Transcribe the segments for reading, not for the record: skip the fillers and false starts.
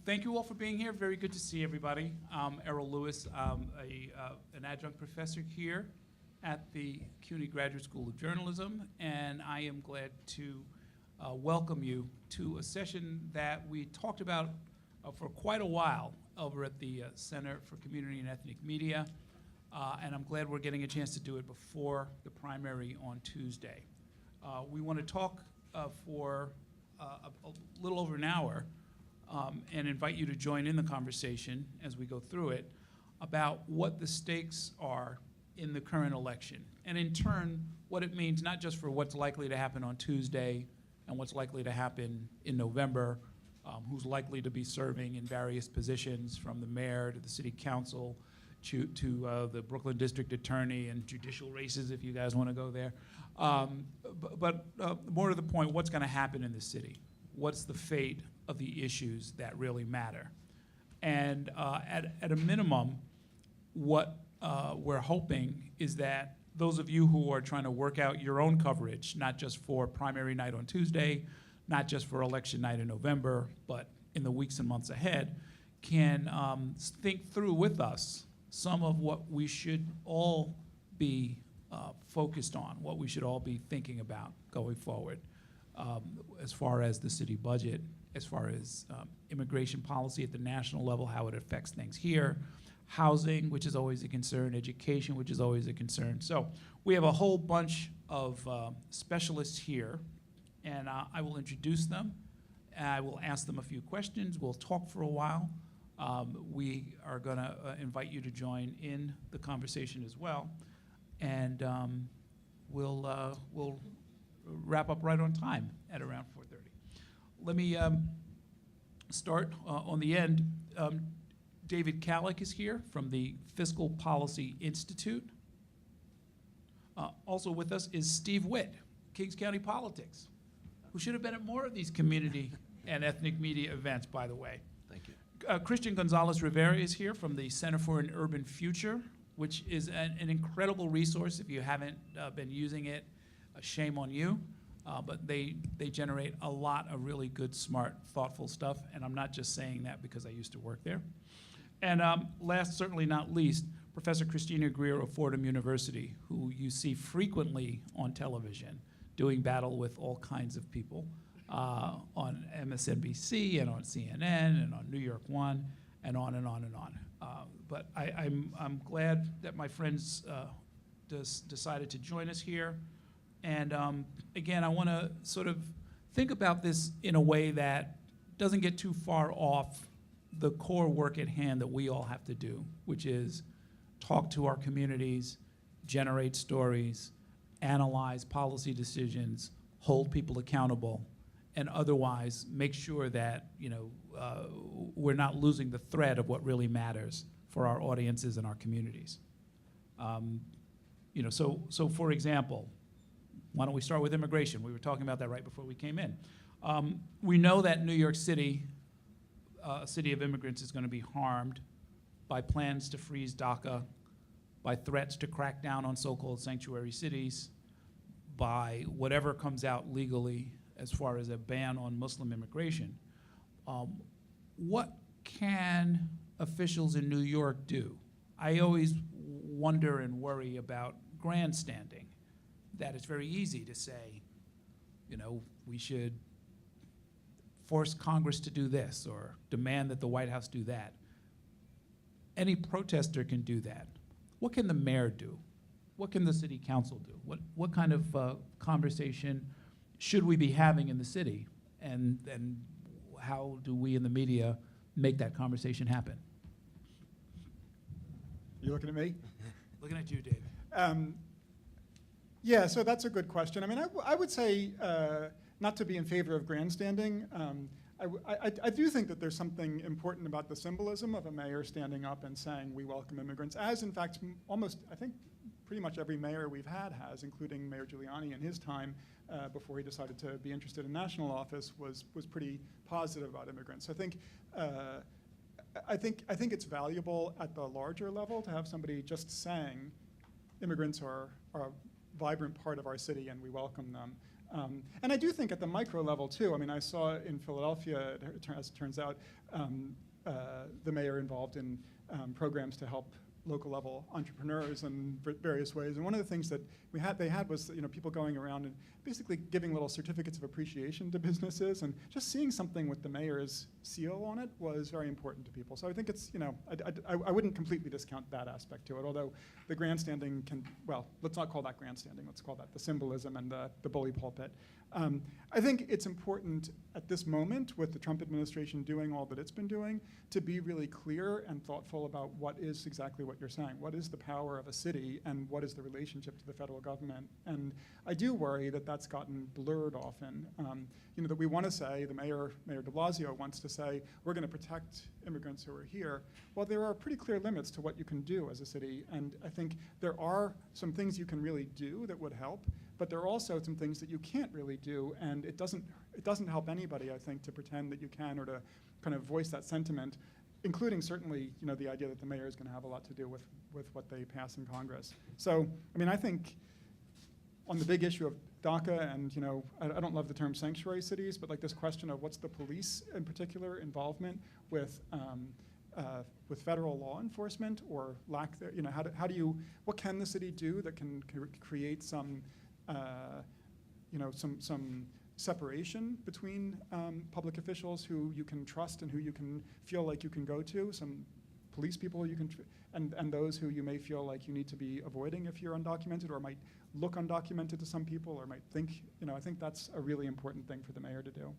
Thank you all for being here. Very good to see everybody. Errol Lewis, an adjunct professor here at the CUNY Graduate School of Journalism, and I am glad to welcome you to a session that we talked about for quite a while over at the Center for Community and Ethnic Media, and I'm glad we're getting a chance to do it before the primary on Tuesday. We want to talk for a little over an hour and invite you to join in the conversation as we go through it about what the stakes are in the current election, and in turn, what it means not just for what's likely to happen on Tuesday and what's likely to happen in November, who's likely to be serving in various positions from the mayor to the city council to the Brooklyn district attorney and judicial races if you guys want to go there. But more to the point, what's going to happen in the city? What's the fate of the issues that really matter? And at a minimum, what we're hoping is that those of you who are trying to work out your own coverage, not just for primary night on Tuesday, not just for election night in November, but in the weeks and months ahead, can think through with us some of what we should all be focused on, what we should all be thinking about going forward, as far as the city budget, as far as immigration policy at the national level, how it affects things here, housing, which is always a concern, education, which is always a concern. So we have a whole bunch of specialists here, and I will introduce them. I will ask them a few questions. We'll talk for a while. We are going to invite you to join in the conversation as well, and we'll wrap up right on time at around 4:30. Let me start on the end. David Kallick is here from the Fiscal Policy Institute. Also with us is Steve Witt, Kings County Politics, who should have been at more of these community and ethnic media events, by the way. Thank you. Christian Gonzalez Rivera is here from the Center for an Urban Future, which is an incredible resource. If you haven't been using it, shame on you. But they generate a lot of really good, smart, thoughtful stuff, and I'm not just saying that because I used to work there. And last, certainly not least, Professor Christina Greer of Fordham University, who you see frequently on television doing battle with all kinds of people on MSNBC and on CNN and on New York One and on and on and on. But I'm glad that my friends decided to join us here. And again, I want to sort of think about this in a way that doesn't get too far off the core work at hand that we all have to do, which is talk to our communities, generate stories, analyze policy decisions, hold people accountable, and otherwise make sure that we're not losing the thread of what really matters for our audiences and our communities. So for example, why don't we start with immigration? We were talking about that right before we came in. We know that New York City, a city of immigrants, is going to be harmed by plans to freeze DACA, by threats to crack down on so-called sanctuary cities, by whatever comes out legally as far as a ban on Muslim immigration. What can officials in New York do? I always wonder and worry about grandstanding, that it's very easy to say, we should force Congress to do this or demand that the White House do that. Any protester can do that. What can the mayor do? What can the city council do? What kind of conversation should we be having in the city? And how do we in the media make that conversation happen? You looking at me? Looking at you, David. Yeah, so that's a good question. I mean, I would say not to be in favor of grandstanding. I do think that there's something important about the symbolism of a mayor standing up and saying we welcome immigrants, as in fact almost, I think, pretty much every mayor we've had has, including Mayor Giuliani in his time before he decided to be interested in national office, was pretty positive about immigrants. I think it's valuable at the larger level to have somebody just saying immigrants are a vibrant part of our city and we welcome them. And I do think at the micro level too. I mean, I saw in Philadelphia, as it turns out, the mayor involved in programs to help local level entrepreneurs in various ways. And one of the things that they had was people going around and basically giving little certificates of appreciation to businesses, and just seeing something with the mayor's seal on it was very important to people. So I think it's, I wouldn't completely discount that aspect to it, although the grandstanding well, let's not call that grandstanding, let's call that the symbolism and the bully pulpit. I think it's important at this moment, with the Trump administration doing all that it's been doing, to be really clear and thoughtful about what is exactly what you're saying. What is the power of a city, and what is the relationship to the federal government? And I do worry that that's gotten blurred often. That we want to say, Mayor de Blasio wants to say, we're going to protect immigrants who are here. Well, there are pretty clear limits to what you can do as a city, and I think there are some things you can really do that would help, but there are also some things that you can't really do, and it doesn't help anybody, I think, to pretend that you can, or to kind of voice that sentiment, including certainly, the idea that the mayor is going to have a lot to do with what they pass in Congress. So, I mean, I think on the big issue of DACA, and I don't love the term sanctuary cities, but like this question of what's the police in particular involvement with federal law enforcement, or lack there, what can the city do that can create some some separation between public officials who you can trust and who you can feel like you can go to, some police people you can, and those who you may feel like you need to be avoiding if you're undocumented, or might look undocumented to some people, or might think, I think that's a really important thing for the mayor to do.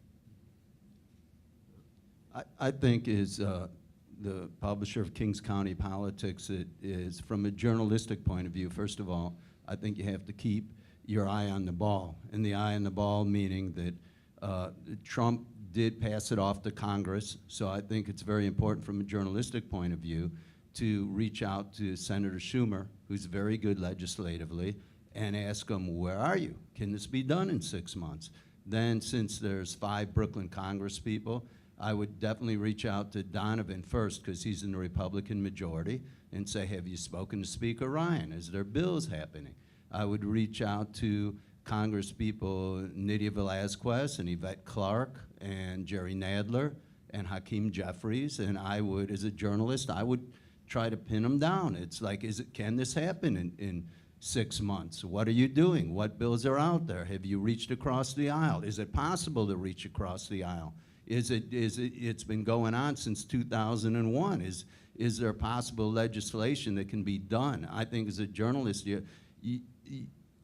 I think is the publisher of Kings County Politics, it is from a journalistic point of view, first of all, I think you have to keep your eye on the ball. And the eye on the ball meaning that Trump did pass it off to Congress, so I think it's very important from a journalistic point of view to reach out to Senator Schumer, who's very good legislatively, and ask him, where are you? Can this be done in 6 months? Then, since there's 5 Brooklyn Congress people, I would definitely reach out to Donovan first, because he's in the Republican majority, and say, have you spoken to Speaker Ryan? Is there bills happening? I would reach out to Congress people Nydia Velazquez and Yvette Clarke and Jerry Nadler and Hakeem Jeffries, and I would, as a journalist, I would try to pin them down. It's like, can this happen in 6 months? What are you doing? What bills are out there? Have you reached across the aisle? Is it possible to reach across the aisle? It's been going on since 2001. Is there possible legislation that can be done? I think as a journalist,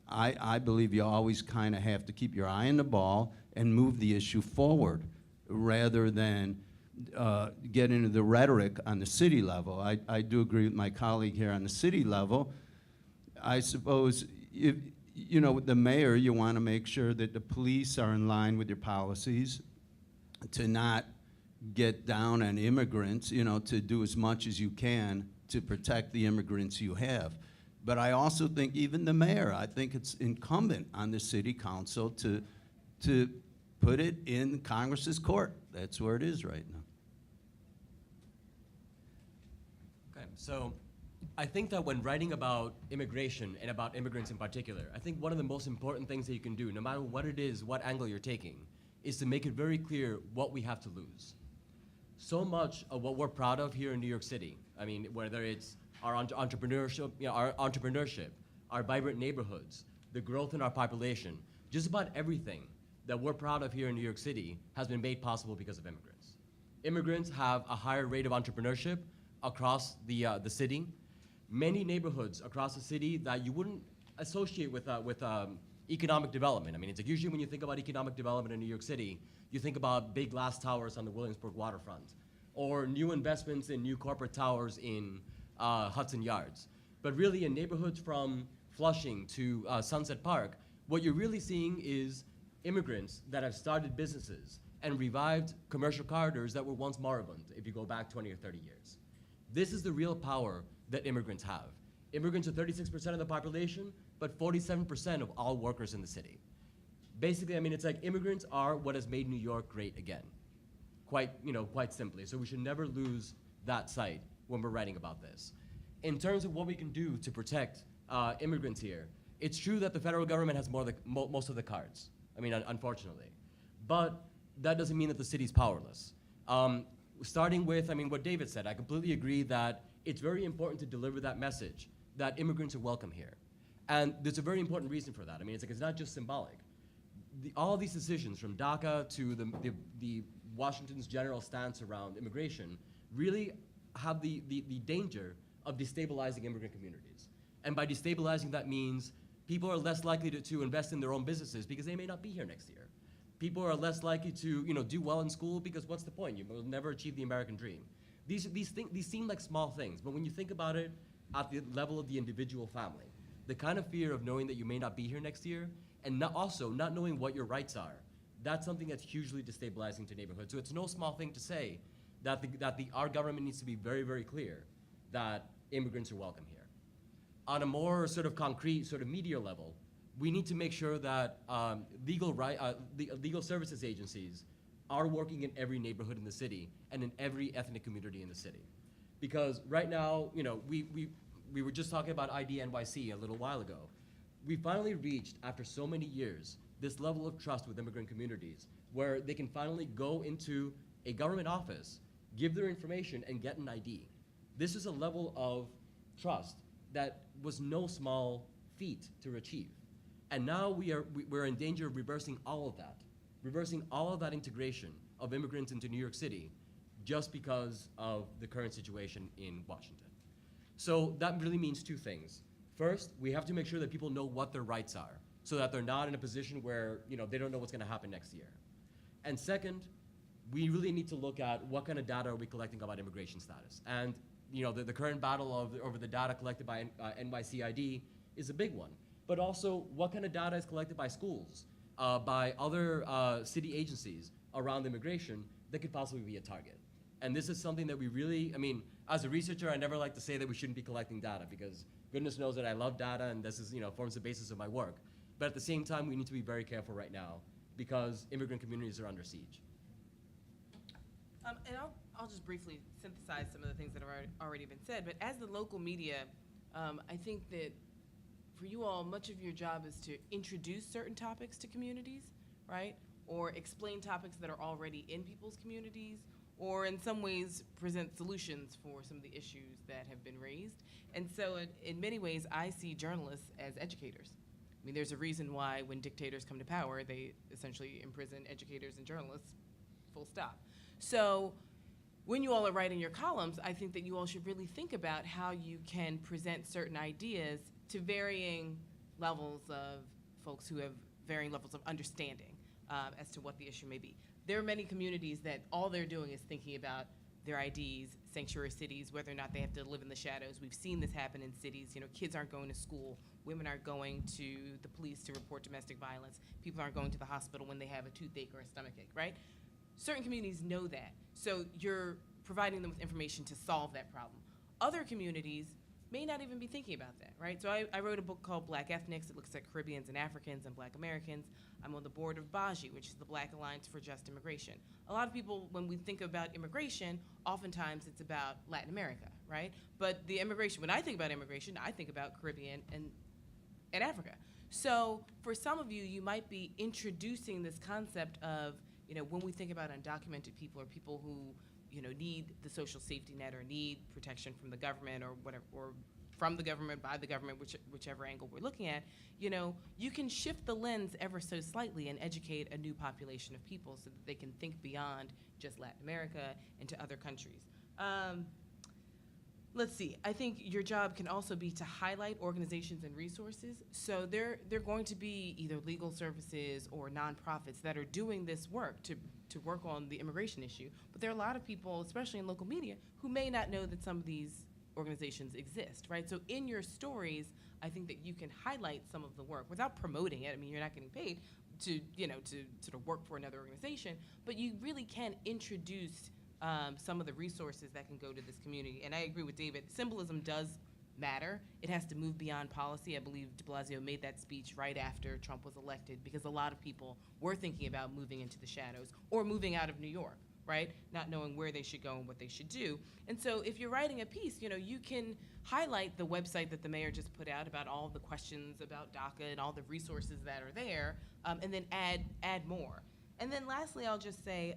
I believe you always kind of have to keep your eye on the ball and move the issue forward, rather than get into the rhetoric on the city level. I do agree with my colleague here on the city level. I suppose, if, with the mayor, you want to make sure that the police are in line with your policies, to not get down on immigrants, to do as much as you can to protect the immigrants you have. But I also think even the mayor, I think it's incumbent on the city council to put it in Congress's court. That's where it is right now. Okay, so I think that when writing about immigration and about immigrants in particular, I think one of the most important things that you can do, no matter what it is, what angle you're taking, is to make it very clear what we have to lose. So much of what we're proud of here in New York City, I mean, whether it's our entrepreneurship, our vibrant neighborhoods, the growth in our population, just about everything that we're proud of here in New York City has been made possible because of immigrants. Immigrants have a higher rate of entrepreneurship across the city. Many neighborhoods across the city that you wouldn't associate with economic development. I mean, it's like usually when you think about economic development in New York City, you think about big glass towers on the Williamsburg waterfront, or new investments in new corporate towers in Hudson Yards. But really in neighborhoods from Flushing to Sunset Park, what you're really seeing is immigrants that have started businesses and revived commercial corridors that were once moribund, if you go back 20 or 30 years. This is the real power that immigrants have. Immigrants are 36% of the population, but 47% of all workers in the city. Basically, I mean, it's like immigrants are what has made New York great again, quite simply. So we should never lose that sight when we're writing about this. In terms of what we can do to protect immigrants here, it's true that the federal government has most of the cards. I mean, unfortunately. But that doesn't mean that the city's powerless. Starting with, I mean, what David said, I completely agree that it's very important to deliver that message that immigrants are welcome here. And there's a very important reason for that. I mean, it's not just symbolic. All these decisions, from DACA to the Washington's general stance around immigration, really have the danger of destabilizing immigrant communities. And by destabilizing, that means people are less likely to invest in their own businesses because they may not be here next year. People are less likely to do well in school because what's the point? You will never achieve the American dream. These seem like small things, but when you think about it at the level of the individual family, the kind of fear of knowing that you may not be here next year and not knowing what your rights are, that's something that's hugely destabilizing to neighborhoods. So it's no small thing to say that our government needs to be very, very clear that immigrants are welcome here. On a more sort of concrete, sort of media level, we need to make sure that legal services agencies are working in every neighborhood in the city and in every ethnic community in the city. Because right now, we were just talking about ID NYC a little while ago. We finally reached, after so many years, this level of trust with immigrant communities where they can finally go into a government office, give their information, and get an ID. This is a level of trust that was no small feat to achieve. And now we're in danger of reversing all of that integration of immigrants into New York City just because of the current situation in Washington. So that really means two things. First, we have to make sure that people know what their rights are so that they're not in a position where they don't know what's gonna happen next year. And second, we really need to look at what kind of data are we collecting about immigration status. And the current battle over the data collected by NYCID is a big one. But also, what kind of data is collected by schools, by other city agencies around immigration that could possibly be a target. And this is something that we really, I mean, as a researcher, I never like to say that we shouldn't be collecting data because goodness knows that I love data and this is, forms the basis of my work. But at the same time, we need to be very careful right now because immigrant communities are under siege. And I'll just briefly synthesize some of the things that have already been said. But as the local media, I think that for you all, much of your job is to introduce certain topics to communities, right? Or explain topics that are already in people's communities, or in some ways present solutions for some of the issues that have been raised. And so in many ways, I see journalists as educators. I mean, there's a reason why when dictators come to power, they essentially imprison educators and journalists, full stop. So when you all are writing your columns, I think that you all should really think about how you can present certain ideas to varying levels of folks who have varying levels of understanding as to what the issue may be. There are many communities that all they're doing is thinking about their IDs, sanctuary cities, whether or not they have to live in the shadows. We've seen this happen in cities. Kids aren't going to school. Women aren't going to the police to report domestic violence. People aren't going to the hospital when they have a toothache or a stomachache, right? Certain communities know that. So you're providing them with information to solve that problem. Other communities may not even be thinking about that, right? So I wrote a book called Black Ethnics. It looks at Caribbeans and Africans and Black Americans. I'm on the board of BAJI, which is the Black Alliance for Just Immigration. A lot of people, when we think about immigration, oftentimes it's about Latin America, right? But the immigration, when I think about immigration, I think about Caribbean and Africa. So for some of you, you might be introducing this concept of, when we think about undocumented people or people who need the social safety net or need protection from the government or whatever, or from the government, by the government, whichever angle we're looking at, you can shift the lens ever so slightly and educate a new population of people so that they can think beyond just Latin America into other countries. Let's see, I think your job can also be to highlight organizations and resources. So they're going to be either legal services or nonprofits that are doing this work to work on the immigration issue. But there are a lot of people, especially in local media, who may not know that some of these organizations exist, right? So in your stories, I think that you can highlight some of the work without promoting it. I mean, you're not getting paid to sort of work for another organization, but you really can introduce some of the resources that can go to this community. And I agree with David, symbolism does matter. It has to move beyond policy. I believe de Blasio made that speech right after Trump was elected because a lot of people were thinking about moving into the shadows or moving out of New York, right? Not knowing where they should go and what they should do. And so if you're writing a piece, you can highlight the website that the mayor just put out about all the questions about DACA and all the resources that are there, and then add more. And then lastly, I'll just say,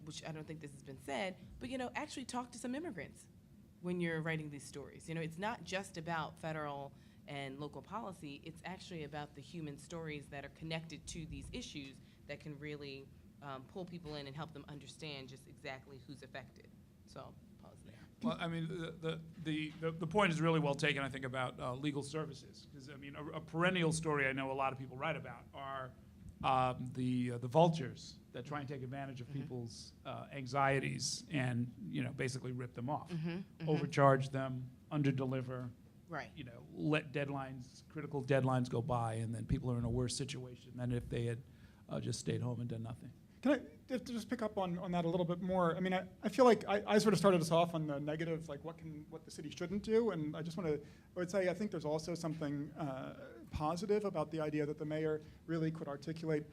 which I don't think this has been said, but actually talk to some immigrants when you're writing these stories. It's not just about federal and local policy, it's actually about the human stories that are connected to these issues that can really pull people in and help them understand just exactly who's affected. So I'll pause there. Well, I mean, the point is really well taken, I think, about legal services. Because, I mean, a perennial story I know a lot of people write about are the vultures that try and take advantage of people's anxieties and, basically rip them off. Overcharge them, underdeliver. Right. Let critical deadlines go by, and then people are in a worse situation than if they had just stayed home and done nothing. Can I just pick up on that a little bit more? I mean, I feel like I sort of started us off on the negative, like what the city shouldn't do, and I would say I think there's also something positive about the idea that the mayor really could articulate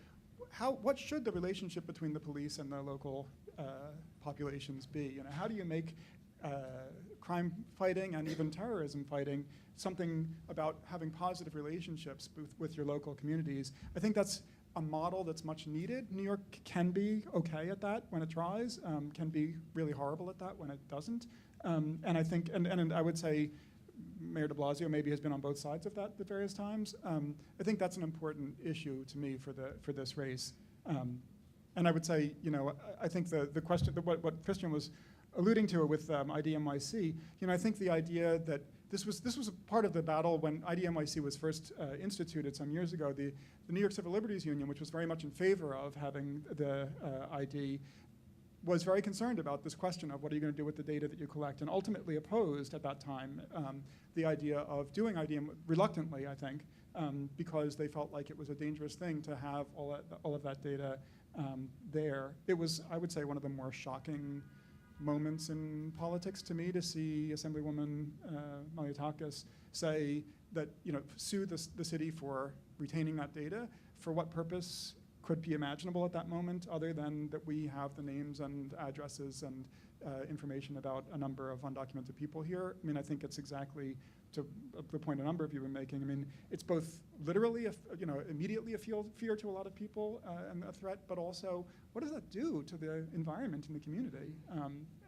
what should the relationship between the police and the local populations be? How do you make crime fighting and even terrorism fighting something about having positive relationships with your local communities? I think that's a model that's much needed. New York can be okay at that when it tries, can be really horrible at that when it doesn't. And I think, and I would say Mayor de Blasio maybe has been on both sides of that at various times. I think that's an important issue to me for this race. And I would say, I think the question, what Christian was alluding to with IDMYC, I think the idea that this was a part of the battle when IDMYC was first instituted some years ago. The New York Civil Liberties Union, which was very much in favor of having the ID, was very concerned about this question of what are you going to do with the data that you collect, and ultimately opposed at that time the idea of doing IDM reluctantly, I think, because they felt like it was a dangerous thing to have all of that data there. It was, I would say, one of the more shocking moments in politics to me to see Assemblywoman Maliotakis say that, sue the city for retaining that data. For what purpose could be imaginable at that moment, other than that we have the names and addresses and information about a number of undocumented people here? I mean, I think it's exactly to the point a number of you were making. I mean, it's both literally, immediately a fear to a lot of people and a threat, but also what does that do to the environment in the community?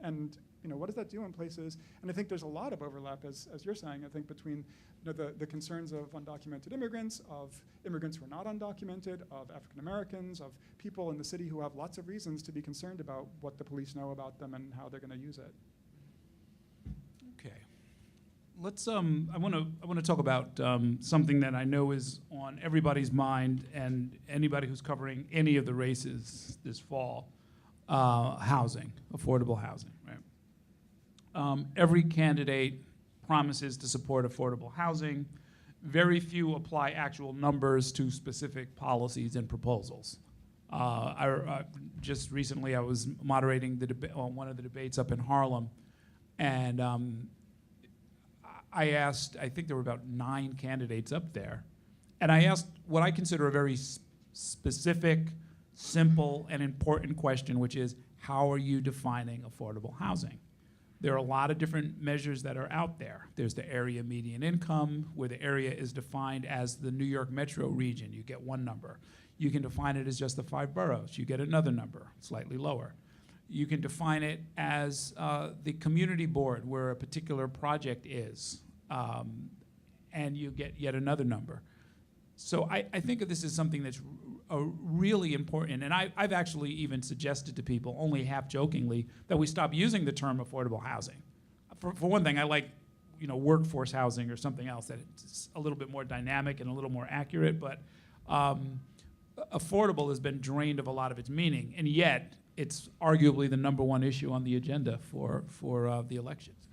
And what does that do in places? And I think there's a lot of overlap, as you're saying, I think between the concerns of undocumented immigrants, of immigrants who are not undocumented, of African Americans, of people in the city who have lots of reasons to be concerned about what the police know about them and how they're going to use it. Okay. Let's. I want to talk about something that I know is on everybody's mind and anybody who's covering any of the races this fall. Housing, affordable housing. Right. Every candidate promises to support affordable housing. Very few apply actual numbers to specific policies and proposals. Just recently, I was moderating one of the debates up in Harlem, and I asked, I think there were about 9 candidates up there, and I asked what I consider a very specific, simple, and important question, which is, how are you defining affordable housing? There are a lot of different measures that are out there. There's the area median income, where the area is defined as the New York metro region. You get one number. You can define it as just the 5 boroughs. You get another number, slightly lower. You can define it as the community board where a particular project is, and you get yet another number. So I think of this as something that's really important, and I've actually even suggested to people, only half jokingly, that we stop using the term affordable housing. For one thing, I like workforce housing or something else that's a little bit more dynamic and a little more accurate, but affordable has been drained of a lot of its meaning, and yet it's arguably the #1 issue on the agenda for the elections.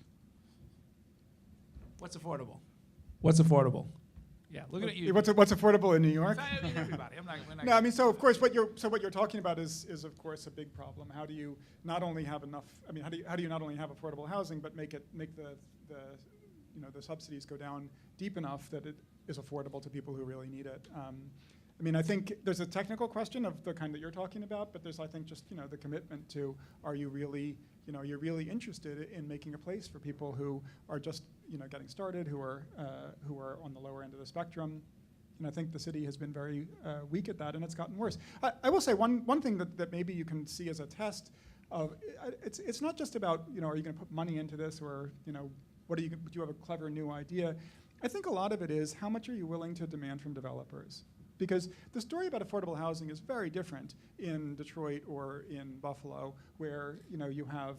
What's affordable? What's affordable? Yeah, looking at you. What's affordable in New York? I mean, everybody. We're not No, I mean, so of course, what you're talking about is of course a big problem. How do you not only have enough? I mean, how do you not only have affordable housing, but make the subsidies go down deep enough that it is affordable to people who really need it? I mean, I think there's a technical question of the kind that you're talking about, but there's, I think, just, the commitment to, are you really, you're really interested in making a place for people who are just, getting started, who are on the lower end of the spectrum. And I think the city has been very weak at that, and it's gotten worse. I will say one thing that maybe you can see as a test of, it's not just about, are you going to put money into this, or, do you have a clever new idea? I think a lot of it is, how much are you willing to demand from developers? Because the story about affordable housing is very different in Detroit or in Buffalo, where you have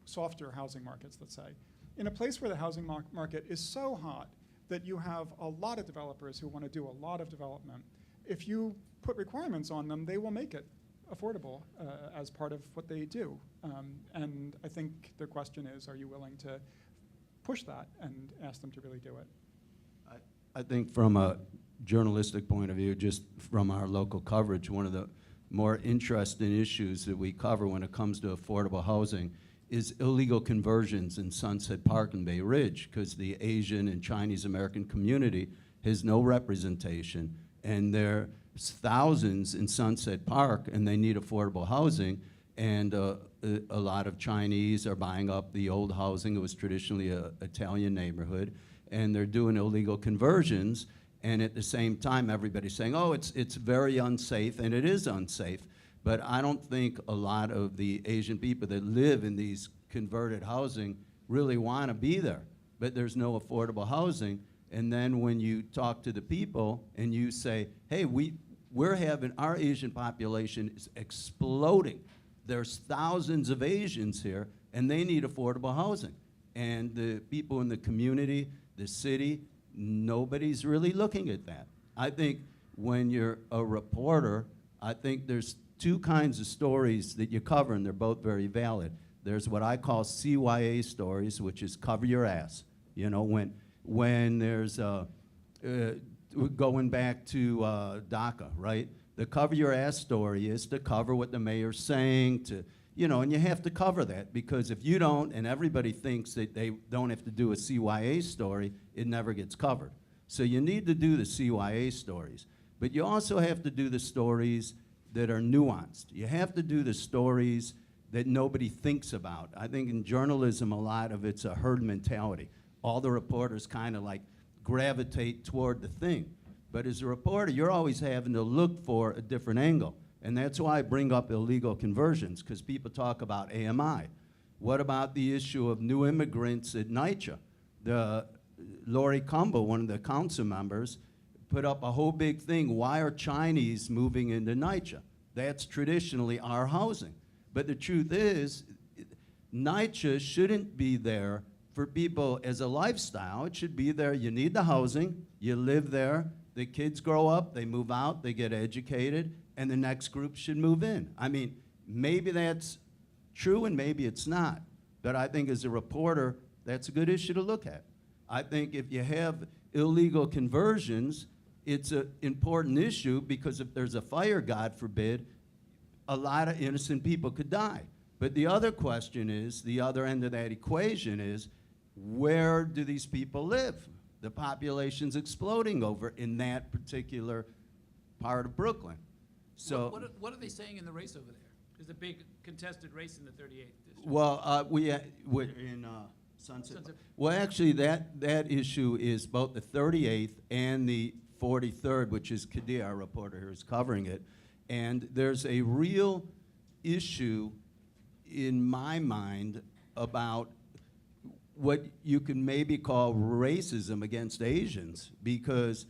softer housing markets, let's say. In a place where the housing market is so hot that you have a lot of developers who want to do a lot of development, if you put requirements on them, they will make it affordable as part of what they do. And I think the question is, are you willing to push that and ask them to really do it? I think from a journalistic point of view, just from our local coverage, one of the more interesting issues that we cover when it comes to affordable housing is illegal conversions in Sunset Park and Bay Ridge, because the Asian and Chinese American community has no representation, and there's thousands in Sunset Park, and they need affordable housing, and a lot of Chinese are buying up the old housing. It was traditionally an Italian neighborhood, and they're doing illegal conversions. And at the same time, everybody's saying, oh, it's very unsafe, and it is unsafe. But I don't think a lot of the Asian people that live in these converted housing really want to be there. But there's no affordable housing. And then when you talk to the people and you say, hey, we're having, our Asian population is exploding. There's thousands of Asians here, and they need affordable housing. And the people in the community, the city, nobody's really looking at that. I think when you're a reporter, I think there's two kinds of stories that you cover, and they're both very valid. There's what I call CYA stories, which is cover your ass. When there's going back to DACA, right? The cover your ass story is to cover what the mayor's saying, and you have to cover that, because if you don't, and everybody thinks that they don't have to do a CYA story, it never gets covered. So you need to do the CYA stories, but you also have to do the stories that are nuanced. You have to do the stories that nobody thinks about. I think in journalism, a lot of it's a herd mentality. All the reporters kind of like gravitate toward the thing. But as a reporter, you're always having to look for a different angle. And that's why I bring up illegal conversions, because people talk about AMI. What about the issue of new immigrants at NYCHA? Lori Cumbo, one of the council members, put up a whole big thing. Why are Chinese moving into NYCHA? That's traditionally our housing. But the truth is, NYCHA shouldn't be there for people as a lifestyle. It should be there. You need the housing. You live there. The kids grow up. They move out. They get educated. And the next group should move in. I mean, maybe that's true and maybe it's not. But I think as a reporter, that's a good issue to look at. I think if you have illegal conversions, it's an important issue, because if there's a fire, God forbid, a lot of innocent people could die. But the other question is, the other end of that equation is, where do these people live? The population's exploding over in that particular part of Brooklyn. So what are they saying in the race over there? There's a big contested race in the 38th district. Well, we're in Sunset. Well, actually, that issue is both the 38th and the 43rd, which is Kadir, our reporter who is covering it. And there's a real issue in my mind about what you can maybe call racism against Asians, because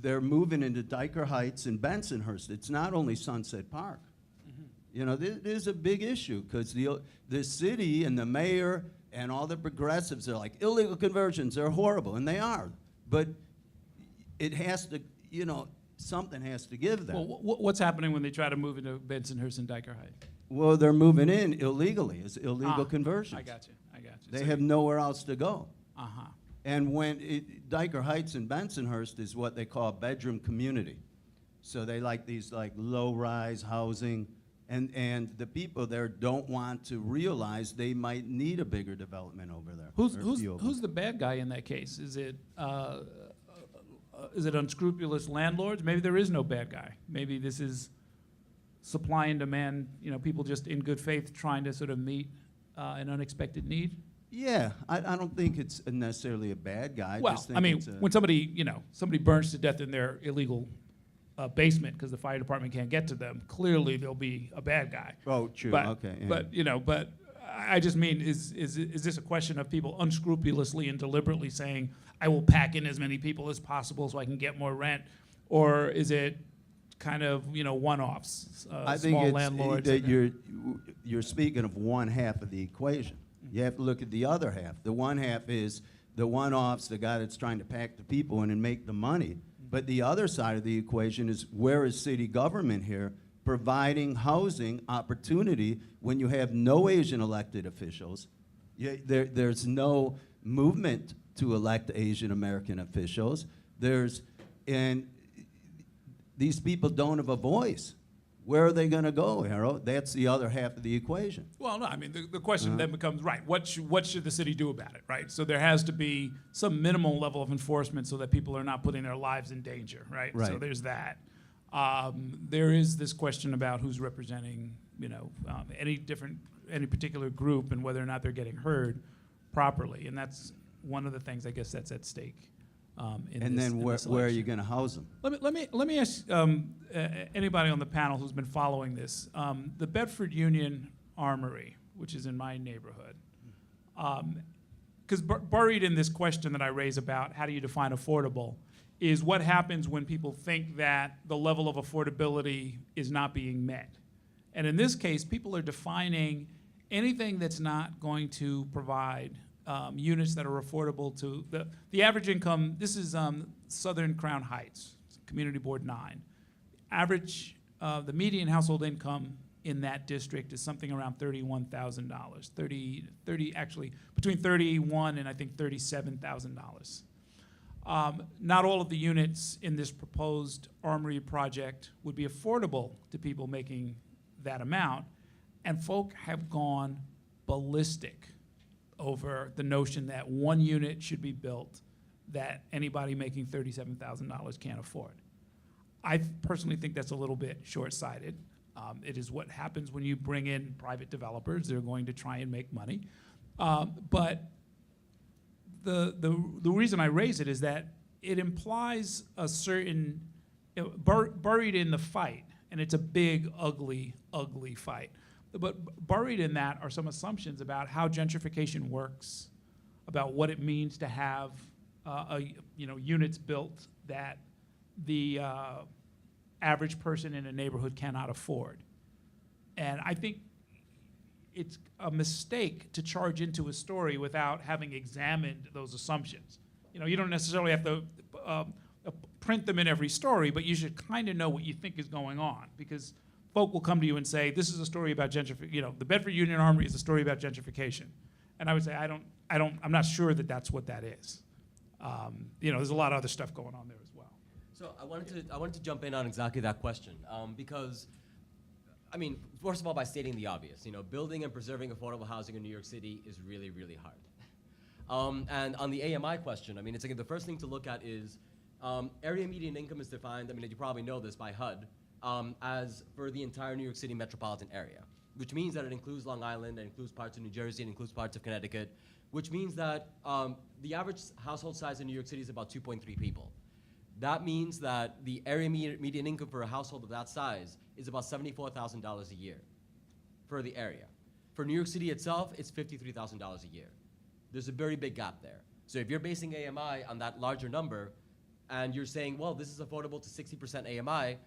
they're moving into Dyker Heights and Bensonhurst. It's not only Sunset Park. Mm-hmm. There's a big issue, because the city and the mayor and all the progressives are like, illegal conversions, they're horrible, and they are. But it has to, something has to give them. Well, what's happening when they try to move into Bensonhurst and Dyker Heights? Well, they're moving in illegally. It's illegal conversions. I got you. They have nowhere else to go. Uh-huh. And when Dyker Heights and Bensonhurst is what they call a bedroom community. So they like these low-rise housing, and the people there don't want to realize they might need a bigger development over there. Who's the bad guy in that case? Is it is it unscrupulous landlords? Maybe there is no bad guy. Maybe this is supply and demand, people just in good faith trying to sort of meet an unexpected need. Yeah, I don't think it's necessarily a bad guy. Well, just think I mean, it's a- when somebody burns to death in their illegal basement because the fire department can't get to them, clearly there'll be a bad guy. Oh, true, But, okay. Yeah. but I just mean, is this a question of people unscrupulously and deliberately saying, I will pack in as many people as possible so I can get more rent? Or is it kind of, one-offs, I think small it's landlords? that you're speaking of one half of the equation. You have to look at the other half. The one half is the one-offs, the guy that's trying to pack the people in and make the money. But the other side of the equation is, where is city government here providing housing opportunity when you have no Asian elected officials? There's no movement to elect Asian American officials. And these people don't have a voice. Where are they going to go, Harold? That's the other half of the equation. Well, no, I mean, the question then becomes, right, what should the city do about it, right? So there has to be some minimal level of enforcement so that people are not putting their lives in danger, right? So Right. there's that. There is this question about who's representing, any particular group and whether or not they're getting heard properly. And that's one of the things, I guess, that's at stake And then where are you going to house them? Let me ask anybody on the panel who's been following this. The Bedford Union Armory, which is in my neighborhood, because buried in this question that I raise about how do you define affordable is what happens when people think that the level of affordability is not being met. And in this case, people are defining anything that's not going to provide units that are affordable to the average income. This is Southern Crown Heights, Community Board 9. Average, the median household income in that district is something around $31,000. Actually, between $31,000 and I think $37,000. Not all of the units in this proposed armory project would be affordable to people making that amount, and folk have gone ballistic over the notion that one unit should be built that anybody making $37,000 can't afford. I personally think that's a little bit short-sighted. It is what happens when you bring in private developers. They're going to try and make money. But the reason I raise it is that it implies a certain, buried in the fight, and it's a big, ugly, ugly fight. But buried in that are some assumptions about how gentrification works, about what it means to have units built that the average person in a neighborhood cannot afford. And I think it's a mistake to charge into a story without having examined those assumptions. You don't necessarily have to print them in every story, but you should kind of know what you think is going on, because folk will come to you and say, this is a story about gentrification. The Bedford Union Armory is a story about gentrification. And I would say, I'm not sure that that's what that is. There's a lot of other stuff going on there as well. So I wanted to jump in on exactly that question, because, I mean, first of all, by stating the obvious, building and preserving affordable housing in New York City is really, really hard. And on the AMI question, I mean, it's like the first thing to look at is area median income is defined, I mean, you probably know this, by HUD, as for the entire New York City metropolitan area, which means that it includes Long Island, it includes parts of New Jersey, it includes parts of Connecticut, which means that the average household size in New York City is about 2.3 people. That means that the area median income for a household of that size is about $74,000 a year for the area. For New York City itself, it's $53,000 a year. There's a very big gap there. So if you're basing AMI on that larger number, and you're saying, well, this is affordable to 60% AMI,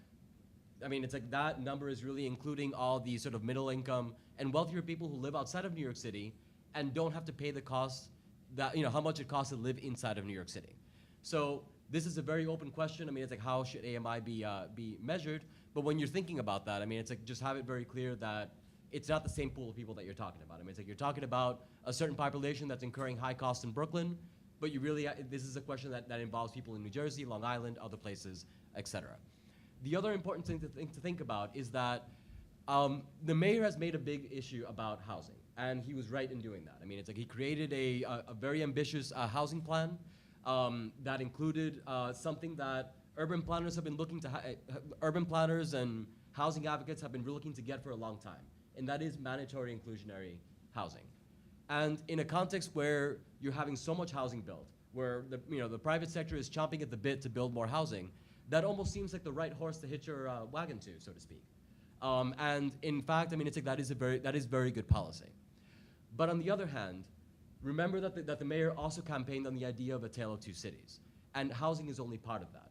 I mean, it's like that number is really including all the sort of middle income and wealthier people who live outside of New York City and don't have to pay the cost that, how much it costs to live inside of New York City. So this is a very open question. I mean, it's like, how should AMI be measured? But when you're thinking about that, I mean, it's like, just have it very clear that it's not the same pool of people that you're talking about. I mean, it's like you're talking about a certain population that's incurring high costs in Brooklyn, but you really, this is a question that involves people in New Jersey, Long Island, other places, et cetera. The other important thing to think about is that the mayor has made a big issue about housing, and he was right in doing that. I mean, it's like he created a very ambitious housing plan that included something that urban planners have been looking to, urban planners and housing advocates have been looking to get for a long time, and that is mandatory inclusionary housing. And in a context where you're having so much housing built, where the private sector is chomping at the bit to build more housing, that almost seems like the right horse to hitch your wagon to, so to speak. And in fact, I mean, it's like that is very good policy. But on the other hand, remember that the mayor also campaigned on the idea of a tale of two cities, and housing is only part of that.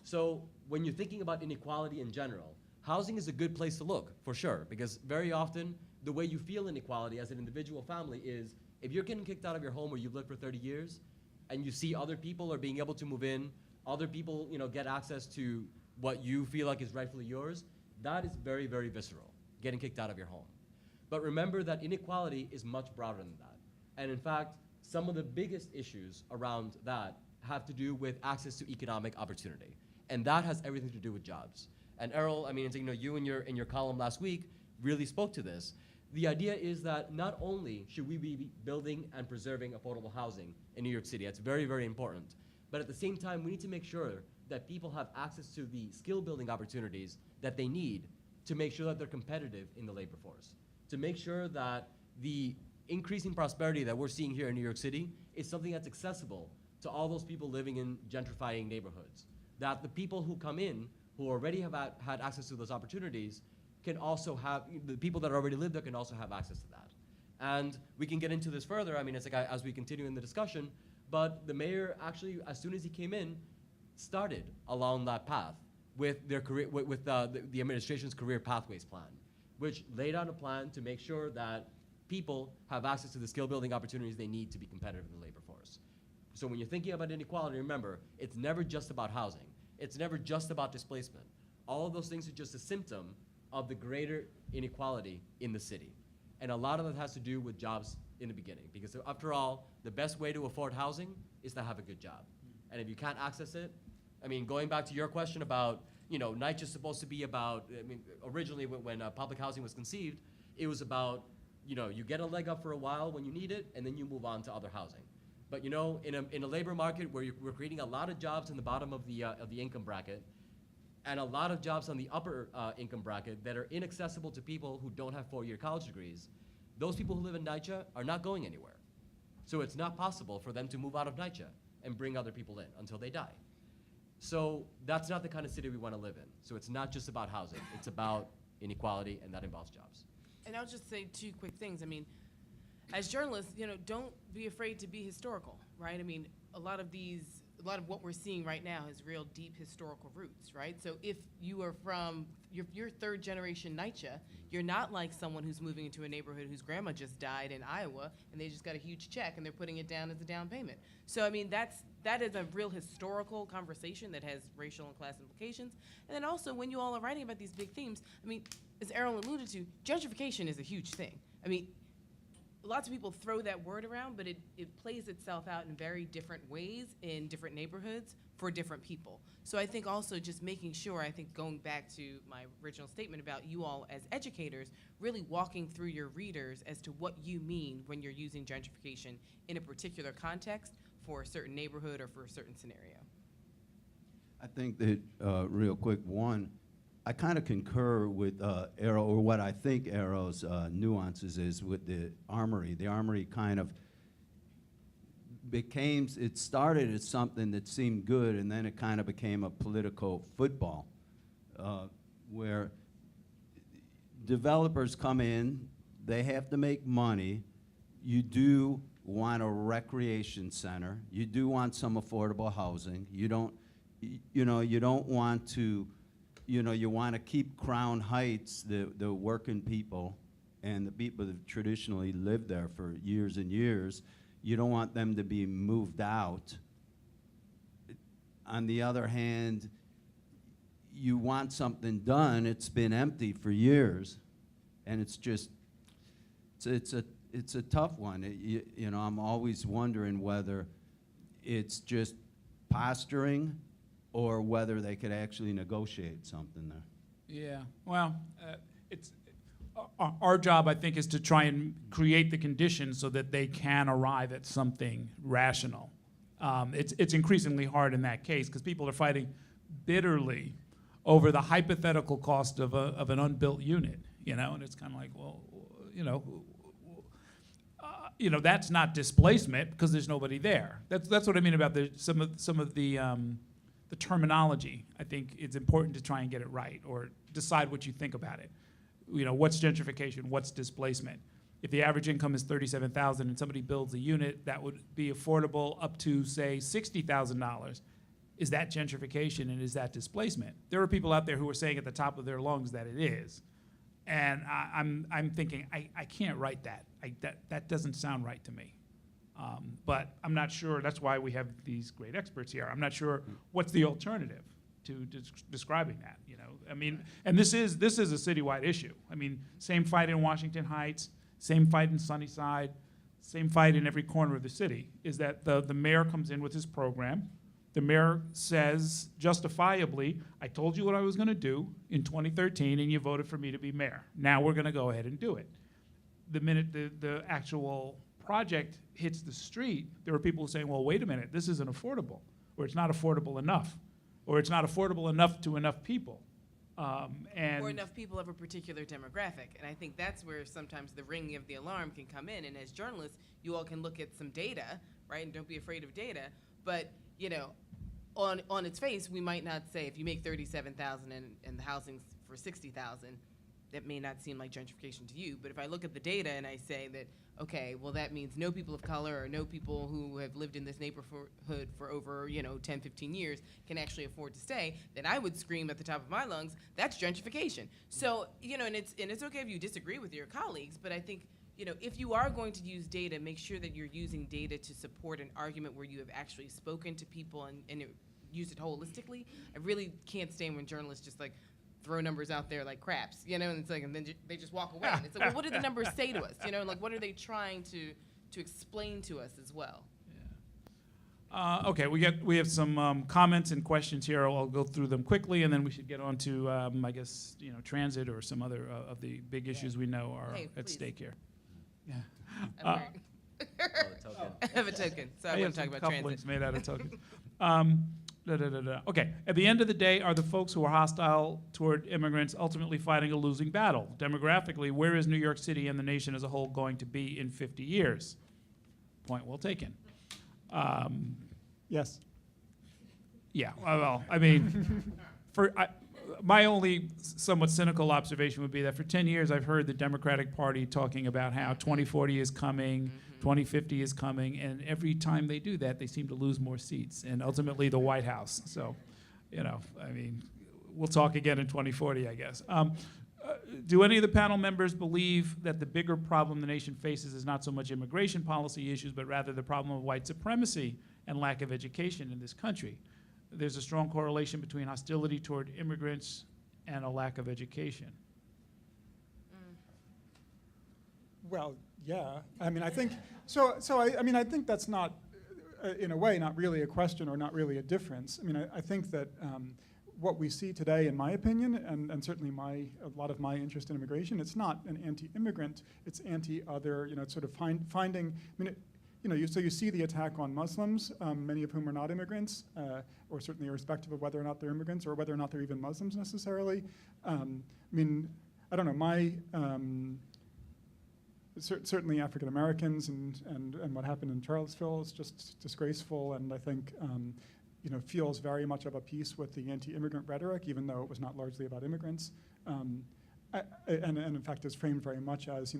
So when you're thinking about inequality in general, housing is a good place to look, for sure, because very often the way you feel inequality as an individual family is if you're getting kicked out of your home where you've lived for 30 years, and you see other people are being able to move in, other people get access to what you feel like is rightfully yours, that is very, very visceral, getting kicked out of your home. But remember that inequality is much broader than that. And in fact, some of the biggest issues around that have to do with access to economic opportunity. And that has everything to do with jobs. And Errol, I mean, you in your column last week really spoke to this. The idea is that not only should we be building and preserving affordable housing in New York City, that's very, very important, but at the same time, we need to make sure that people have access to the skill building opportunities that they need to make sure that they're competitive in the labor force, to make sure that the increasing prosperity that we're seeing here in New York City is something that's accessible to all those people living in gentrifying neighborhoods, that the people who come in who already have had access to those opportunities can also have, the people that already live there can also have access to that. And we can get into this further, I mean, it's like as we continue in the discussion, but the mayor actually, as soon as he came in, started along that path with their career, with the administration's career pathways plan, which laid out a plan to make sure that people have access to the skill building opportunities they need to be competitive in the labor force. So when you're thinking about inequality, remember, it's never just about housing. It's never just about displacement. All of those things are just a symptom of the greater inequality in the city. And a lot of that has to do with jobs in the beginning, because after all, the best way to afford housing is to have a good job. And if you can't access it, I mean, going back to your question about, NYCHA is supposed to be about, I mean, originally when public housing was conceived, it was about, you get a leg up for a while when you need it, and then you move on to other housing. But in a labor market where we're creating a lot of jobs in the bottom of the income bracket, and a lot of jobs on the upper income bracket that are inaccessible to people who don't have 4-year college degrees, those people who live in NYCHA are not going anywhere. So it's not possible for them to move out of NYCHA and bring other people in until they die. So that's not the kind of city we want to live in. So it's not just about housing, it's about inequality, and that involves jobs. And I'll just say 2 quick things. I mean, as journalists, don't be afraid to be historical, right? I mean, a lot of what we're seeing right now has real deep historical roots, right? So if you are from, you're 3rd generation NYCHA, you're not like someone who's moving into a neighborhood whose grandma just died in Iowa and they just got a huge check and they're putting it down as a down payment. So I mean, that is a real historical conversation that has racial and class implications. And then also, when you all are writing about these big themes, I mean, as Errol alluded to, gentrification is a huge thing. I mean, lots of people throw that word around, but it plays itself out in very different ways in different neighborhoods for different people. So I think also just making sure, I think going back to my original statement about you all as educators, really walking through your readers as to what you mean when you're using gentrification in a particular context for a certain neighborhood or for a certain scenario. I think that, real quick, one, I kind of concur with Errol, or what I think Errol's nuances is with the Armory. The Armory kind of it started as something that seemed good, and then it kind of became a political football, where developers come in, they have to make money. You do want a recreation center. You do want some affordable housing. You don't want to, you want to keep Crown Heights, the working people and the people that traditionally lived there for years and years. You don't want them to be moved out. On the other hand, you want something done. It's been empty for years, and it's just, it's a tough one. I'm always wondering whether it's just posturing or whether they could actually negotiate something there. Yeah, well, it's our job, I think, is to try and create the conditions so that they can arrive at something rational. It's increasingly hard in that case because people are fighting bitterly over the hypothetical cost of an unbuilt unit, and it's kind of like, well, that's not displacement because there's nobody there. That's what I mean about some of the terminology. I think it's important to try and get it right or decide what you think about it. What's gentrification? What's displacement? If the average income is $37,000 and somebody builds a unit that would be affordable up to, say, $60,000, is that gentrification and is that displacement? There are people out there who are saying at the top of their lungs that it is. And I'm thinking, I can't write that. That doesn't sound right to me. But I'm not sure, that's why we have these great experts here. I'm not sure what's the alternative to describing that, I mean, and this is a citywide issue. I mean, same fight in Washington Heights, same fight in Sunnyside, same fight in every corner of the city, is that the mayor comes in with his program. The mayor says justifiably, I told you what I was going to do in 2013 and you voted for me to be mayor. Now we're going to go ahead and do it. The minute the actual project hits the street, there are people saying, well, wait a minute, this isn't affordable, or it's not affordable enough, or it's not affordable enough to enough people. Or enough people of a particular demographic. And I think that's where sometimes the ringing of the alarm can come in. And as journalists, you all can look at some data, right? And don't be afraid of data. But, on its face, we might not say if you make $37,000 and the housing's for $60,000, that may not seem like gentrification to you. But if I look at the data and I say that, okay, well, that means no people of color or no people who have lived in this neighborhood for over, 10, 15 years can actually afford to stay, then I would scream at the top of my lungs, that's gentrification. So, and it's okay if you disagree with your colleagues, but I think, if you are going to use data, make sure that you're using data to support an argument where you have actually spoken to people and use it holistically. I really can't stand when journalists just throw numbers out there like craps, and it's and then they just walk away. And it's well, what do the numbers say to us? What are they trying to explain to us as well? Yeah. Okay, we have some comments and questions here. I'll go through them quickly, and then we should get on to, I guess, transit or some other of the big issues we know are at stake here. Yeah. I have a token, so I want to talk about transit. Couplings made out of tokens. Okay, at the end of the day, are the folks who are hostile toward immigrants ultimately fighting a losing battle? Demographically, where is New York City and the nation as a whole going to be in 50 years? Point well taken. Yes. Yeah, well, I mean, my only somewhat cynical observation would be that for 10 years I've heard the Democratic Party talking about how 2040 is coming, 2050 is coming, and every time they do that, they seem to lose more seats, and ultimately the White House. So, I mean, we'll talk again in 2040, I guess. Do any of the panel members believe that the bigger problem the nation faces is not so much immigration policy issues, but rather the problem of white supremacy and lack of education in this country? There's a strong correlation between hostility toward immigrants and a lack of education. Well, yeah. I mean, I think so. I think that's not, in a way, not really a question or not really a difference. I mean, I think that what we see today, in my opinion, and certainly a lot of my interest in immigration, it's not an anti-immigrant. It's anti-other. It's sort of finding. I mean, so you see the attack on Muslims, many of whom are not immigrants, or certainly irrespective of whether or not they're immigrants or whether or not they're even Muslims necessarily. I mean, I don't know, certainly African Americans and what happened in Charlottesville is just disgraceful, and I think feels very much of a piece with the anti-immigrant rhetoric, even though it was not largely about immigrants. And in fact is framed very much as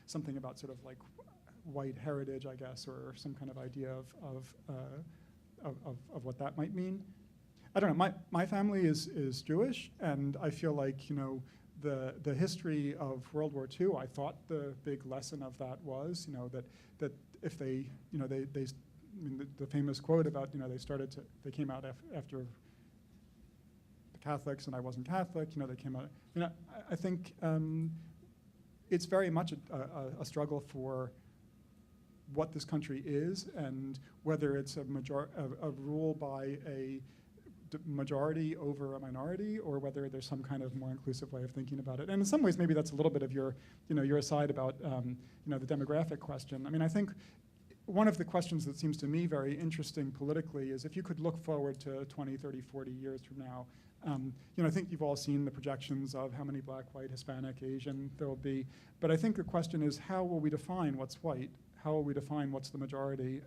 something about sort of like white heritage, I guess, or some kind of idea of what that might mean. I don't know. My family is Jewish, and I feel like the history of World War II. I thought the big lesson of that was that if they I mean, the famous quote about they came out after the Catholics, and I wasn't Catholic. They came out. I think it's very much a struggle for what this country is, and whether it's a rule by a majority over a minority, or whether there's some kind of more inclusive way of thinking about it. And in some ways, maybe that's a little bit of your aside about the demographic question. I mean, I think one of the questions that seems to me very interesting politically is if you could look forward to 20, 30, 40 years from now, I think you've all seen the projections of how many black, white, Hispanic, Asian there will be. But I think the question is, how will we define what's white? How will we define what's the majority?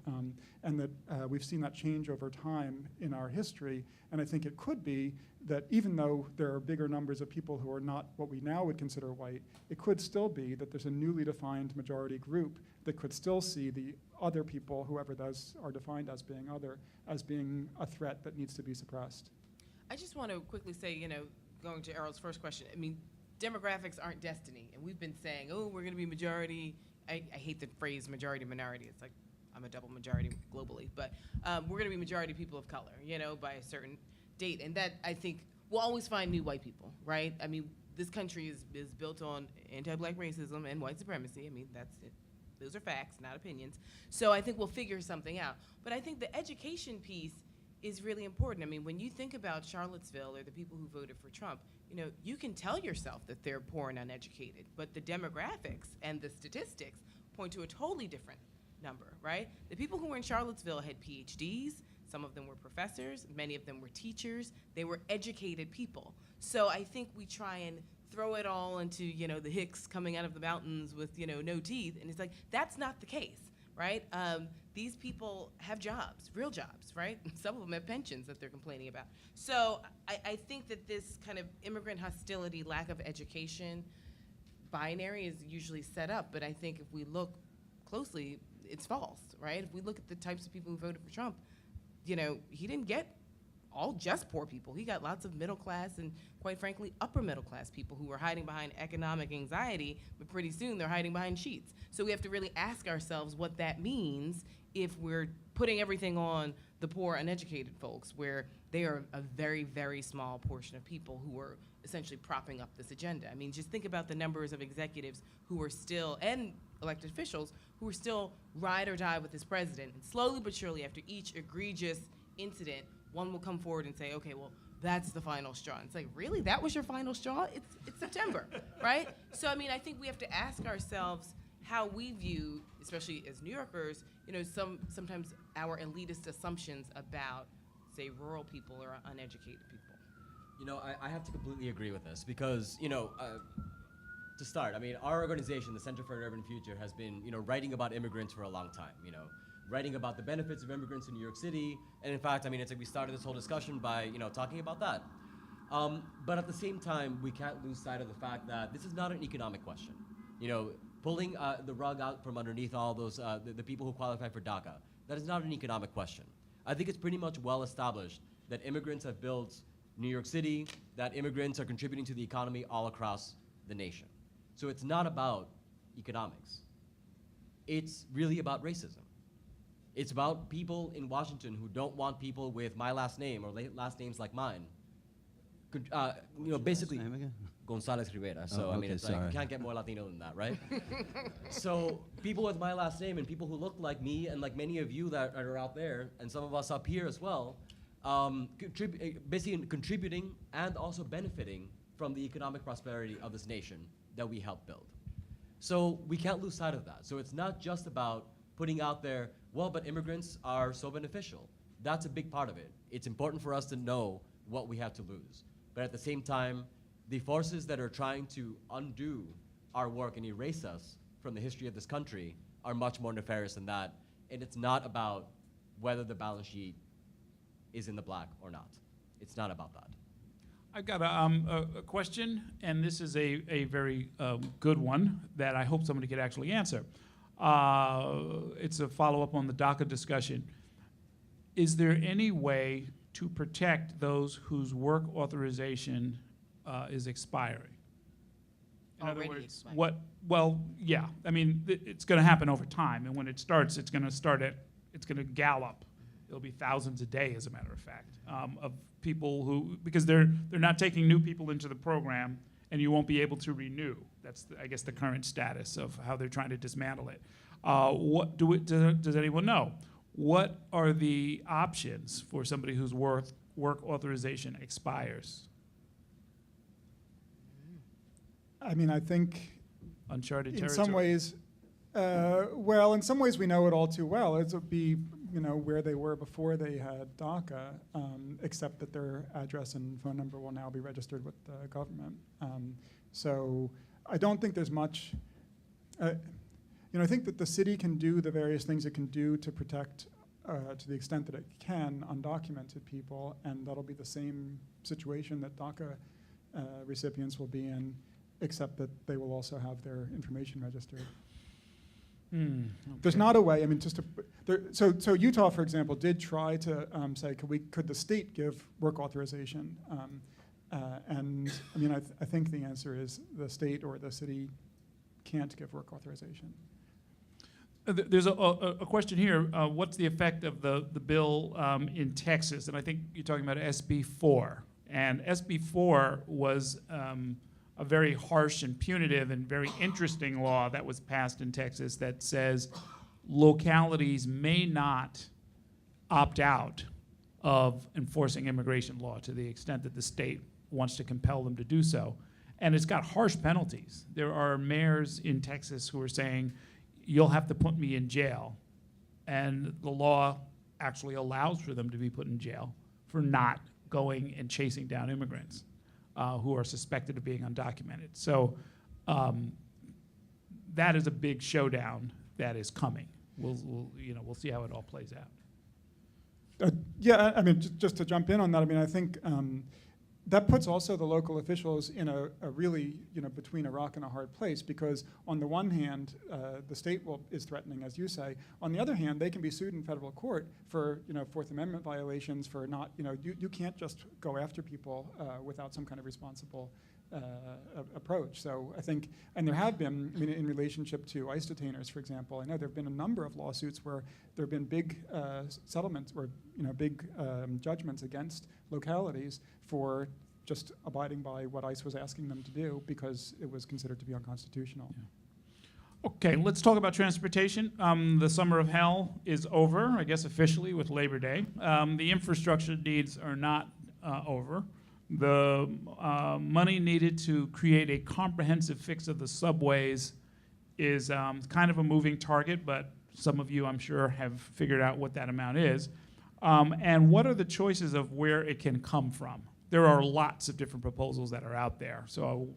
And that we've seen that change over time in our history. And I think it could be that even though there are bigger numbers of people who are not what we now would consider white, it could still be that there's a newly defined majority group that could still see the other people, whoever those are defined as being other, as being a threat that needs to be suppressed. I just want to quickly say, going to Errol's first question, demographics aren't destiny. And we've been saying, oh, we're going to be majority. I hate the phrase majority minority. It's like I'm a double majority globally. But we're going to be majority people of color, by a certain date. And that, I think, we'll always find new white people, right? This country is built on anti-black racism and white supremacy. That's it. Those are facts, not opinions. So I think we'll figure something out. But I think the education piece is really important. When you think about Charlottesville or the people who voted for Trump, you can tell yourself that they're poor and uneducated, but the demographics and the statistics point to a totally different number, right? The people who were in Charlottesville had PhDs, some of them were professors, many of them were teachers, they were educated people. So I think we try and throw it all into, the Hicks coming out of the mountains with, no teeth, and it's like, that's not the case, right? These people have jobs, real jobs, right? Some of them have pensions that they're complaining about. So I think that this kind of immigrant hostility, lack of education binary is usually set up, but I think if we look closely, it's false, right? If we look at the types of people who voted for Trump, he didn't get all just poor people. He got lots of middle class and, quite frankly, upper middle class people who were hiding behind economic anxiety, but pretty soon they're hiding behind sheets. So we have to really ask ourselves what that means if we're putting everything on the poor, uneducated folks, where they are a very, very small portion of people who are essentially propping up this agenda. Just think about the numbers of executives who are still, and elected officials, who are still ride or die with this president. And slowly but surely, after each egregious incident, one will come forward and say, okay, well, that's the final straw. And it's like, really? That was your final straw? It's September, right? So, I think we have to ask ourselves how we view, especially as New Yorkers, sometimes our elitist assumptions about, say, rural people or uneducated people. I have to completely agree with this because, to start, our organization, the Center for an Urban Future, has been, writing about immigrants for a long time, writing about the benefits of immigrants in New York City. And in fact, it's like we started this whole discussion by, talking about that. But at the same time, we can't lose sight of the fact that this is not an economic question. Pulling the rug out from underneath all those, the people who qualify for DACA, that is not an economic question. I think it's pretty much well established that immigrants have built New York City, that immigrants are contributing to the economy all across the nation. So it's not about economics. It's really about racism. It's about people in Washington who don't want people with my last name or last names like mine. Basically, Last name again? Gonzalez Rivera. So okay, it's like you sorry. can't get more Latino than that, right? So people with my last name and people who look like me and like many of you that are out there and some of us up here as well, basically contributing and also benefiting from the economic prosperity of this nation that we helped build. So we can't lose sight of that. So it's not just about putting out there, well, but immigrants are so beneficial. That's a big part of it. It's important for us to know what we have to lose. But at the same time, the forces that are trying to undo our work and erase us from the history of this country are much more nefarious than that. And it's not about whether the balance sheet is in the black or not. It's not about that. I've got a question, and this is a very good one that I hope somebody could actually answer. It's a follow-up on the DACA discussion. Is there any way to protect those whose work authorization is expiring? In other Already words, expired. yeah. It's going to happen over time, and when it starts, it's going to gallop. It'll be thousands a day, as a matter of fact, of people who, because they're not taking new people into the program, and you won't be able to renew. That's, I guess, the current status of how they're trying to dismantle it. Does anyone know? What are the options for somebody whose work authorization expires? I think Uncharted in territory. some ways, Well, in some ways we know it all too well. It would be, where they were before they had DACA, except that their address and phone number will now be registered with the government. So I don't think there's much, I think that the city can do the various things it can do to protect, to the extent that it can, undocumented people, and that'll be the same situation that DACA recipients will be in, except that they will also have their information registered. There's not a way. I mean, so Utah, for example, did try to say, could the state give work authorization? And I mean, I think the answer is the state or the city can't give work authorization. There's a question here. What's the effect of the bill in Texas? And I think you're talking about SB 4. And SB 4 was a very harsh and punitive and very interesting law that was passed in Texas that says localities may not opt out of enforcing immigration law to the extent that the state wants to compel them to do so. And it's got harsh penalties. There are mayors in Texas who are saying, you'll have to put me in jail. And the law actually allows for them to be put in jail for not going and chasing down immigrants who are suspected of being undocumented. So that is a big showdown that is coming. We'll see how it all plays out. Yeah, I mean, just to jump in on that, I mean, I think that puts also the local officials in a really, between a rock and a hard place, because on the one hand, the state is threatening, as you say. On the other hand, they can be sued in federal court for, Fourth Amendment violations, for not, you can't just go after people without some kind of responsible approach. So I think, and there have been, I mean, in relationship to ICE detainers, for example, I know there have been a number of lawsuits where there have been big settlements or, big judgments against localities for just abiding by what ICE was asking them to do because it was considered to be unconstitutional. Yeah. Okay, let's talk about transportation. The summer of hell is over, I guess officially with Labor Day. The infrastructure needs are not over. The money needed to create a comprehensive fix of the subways is kind of a moving target, but some of you, I'm sure, have figured out what that amount is. And what are the choices of where it can come from? There are lots of different proposals that are out there. So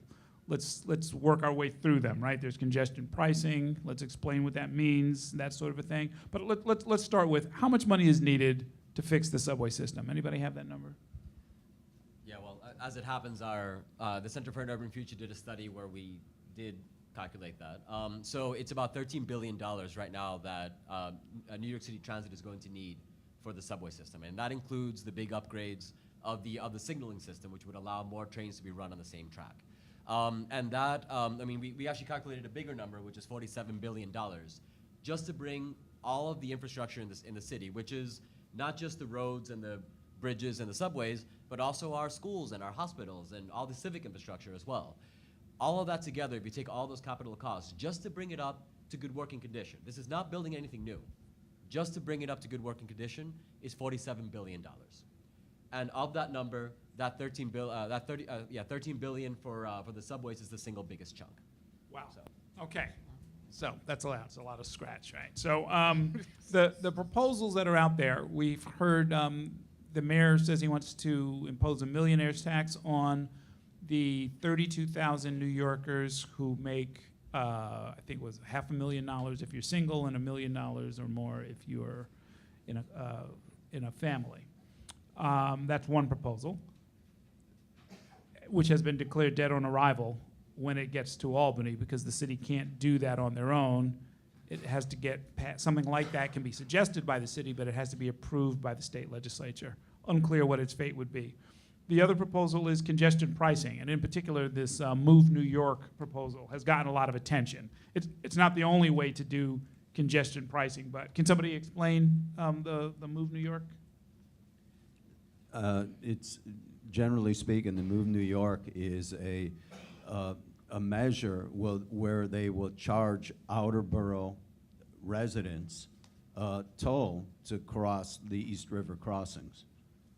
let's work our way through them, right? There's congestion pricing. Let's explain what that means, that sort of a thing. But let's start with how much money is needed to fix the subway system. Anybody have that number? Yeah, well, as it happens, the Center for an Urban Future did a study where we did calculate that. So it's about $13 billion right now that New York City Transit is going to need for the subway system, and that includes the big upgrades of the signaling system, which would allow more trains to be run on the same track. And that, I mean, we actually calculated a bigger number, which is $47 billion, just to bring all of the infrastructure in the city, which is not just the roads and the bridges and the subways, but also our schools and our hospitals and all the civic infrastructure as well. All of that together, if you take all those capital costs, just to bring it up to good working condition, this is not building anything new, just to bring it up to good working condition is $47 billion. And of that number, that $13 billion for the subways is the single biggest chunk. Wow. So. Okay. So that's a lot. It's a lot of scratch, right? So the proposals that are out there, we've heard the mayor says he wants to impose a millionaire's tax on the 32,000 New Yorkers who make, I think it was $500,000 if you're single and $1 million or more if you're in a family. That's one proposal, which has been declared dead on arrival when it gets to Albany, because the city can't do that on their own. It has to get something like that can be suggested by the city, but it has to be approved by the state legislature. Unclear what its fate would be. The other proposal is congestion pricing, and in particular, this Move New York proposal has gotten a lot of attention. It's not the only way to do congestion pricing, but can somebody explain the Move New York? It's generally speaking, the Move New York is a measure where they will charge outer borough residents toll to cross the East River crossings.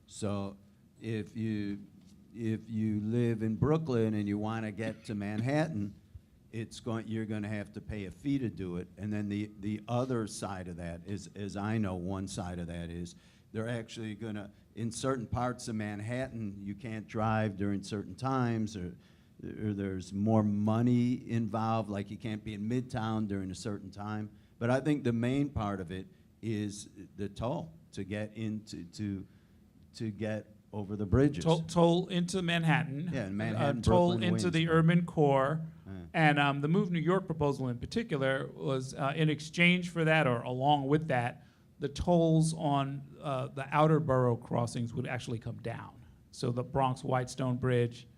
So if you live in Brooklyn and you want to get to Manhattan, you're going to have to pay a fee to do it. And then the other side of that is, as I know, one side of that is they're actually going to, in certain parts of Manhattan, you can't drive during certain times, or there's more money involved, like you can't be in Midtown during a certain time. But I think the main part of it is the toll to get into, to get over the bridges. Toll into Manhattan. Yeah, in Manhattan, toll Brooklyn, into the Williamsburg. urban core. Yeah. And the Move New York proposal in particular was in exchange for that, or along with that, the tolls on the outer borough crossings would actually come down. So the Bronx Whitestone Bridge,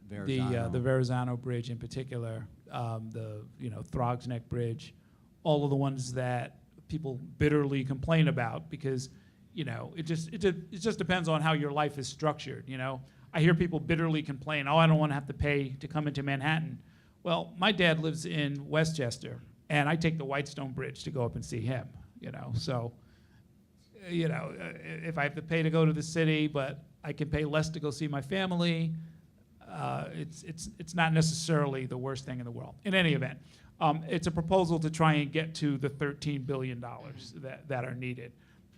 the Verrazano Bridge in particular, the Throgs Neck Bridge, all of the ones that people bitterly complain about because it just depends on how your life is structured. I hear people bitterly complain, oh, I don't want to have to pay to come into Manhattan. Well, my dad lives in Westchester, and I take the Whitestone Bridge to go up and see him. So if I have to pay to go to the city, but I can pay less to go see my family, it's not necessarily the worst thing in the world. In any event, it's a proposal to try and get to the $13 billion that are needed.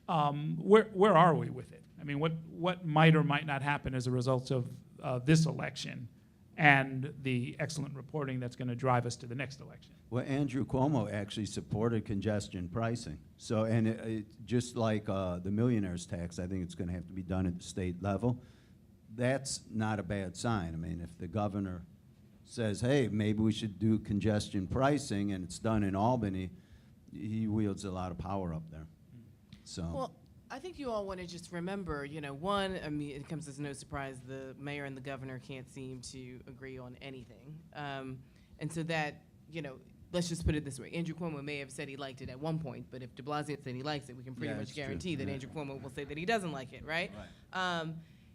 Where are we with it? I mean, what might or might not happen as a result of this election and the excellent reporting that's going to drive us to the next election? Well, Andrew Cuomo actually supported congestion pricing. So, and it just like the millionaire's tax, I think it's going to have to be done at the state level. That's not a bad sign. I mean, if the governor says, hey, maybe we should do congestion pricing, and it's done in Albany, he wields a lot of power up there. So. Well, I think you all want to just remember, one, I mean, it comes as no surprise, the mayor and the governor can't seem to agree on anything. And so that, let's just put it this way. Andrew Cuomo may have said he liked it at one point, but if de Blasio said he likes it, we can pretty much guarantee that Andrew Cuomo will say that he doesn't like it, right?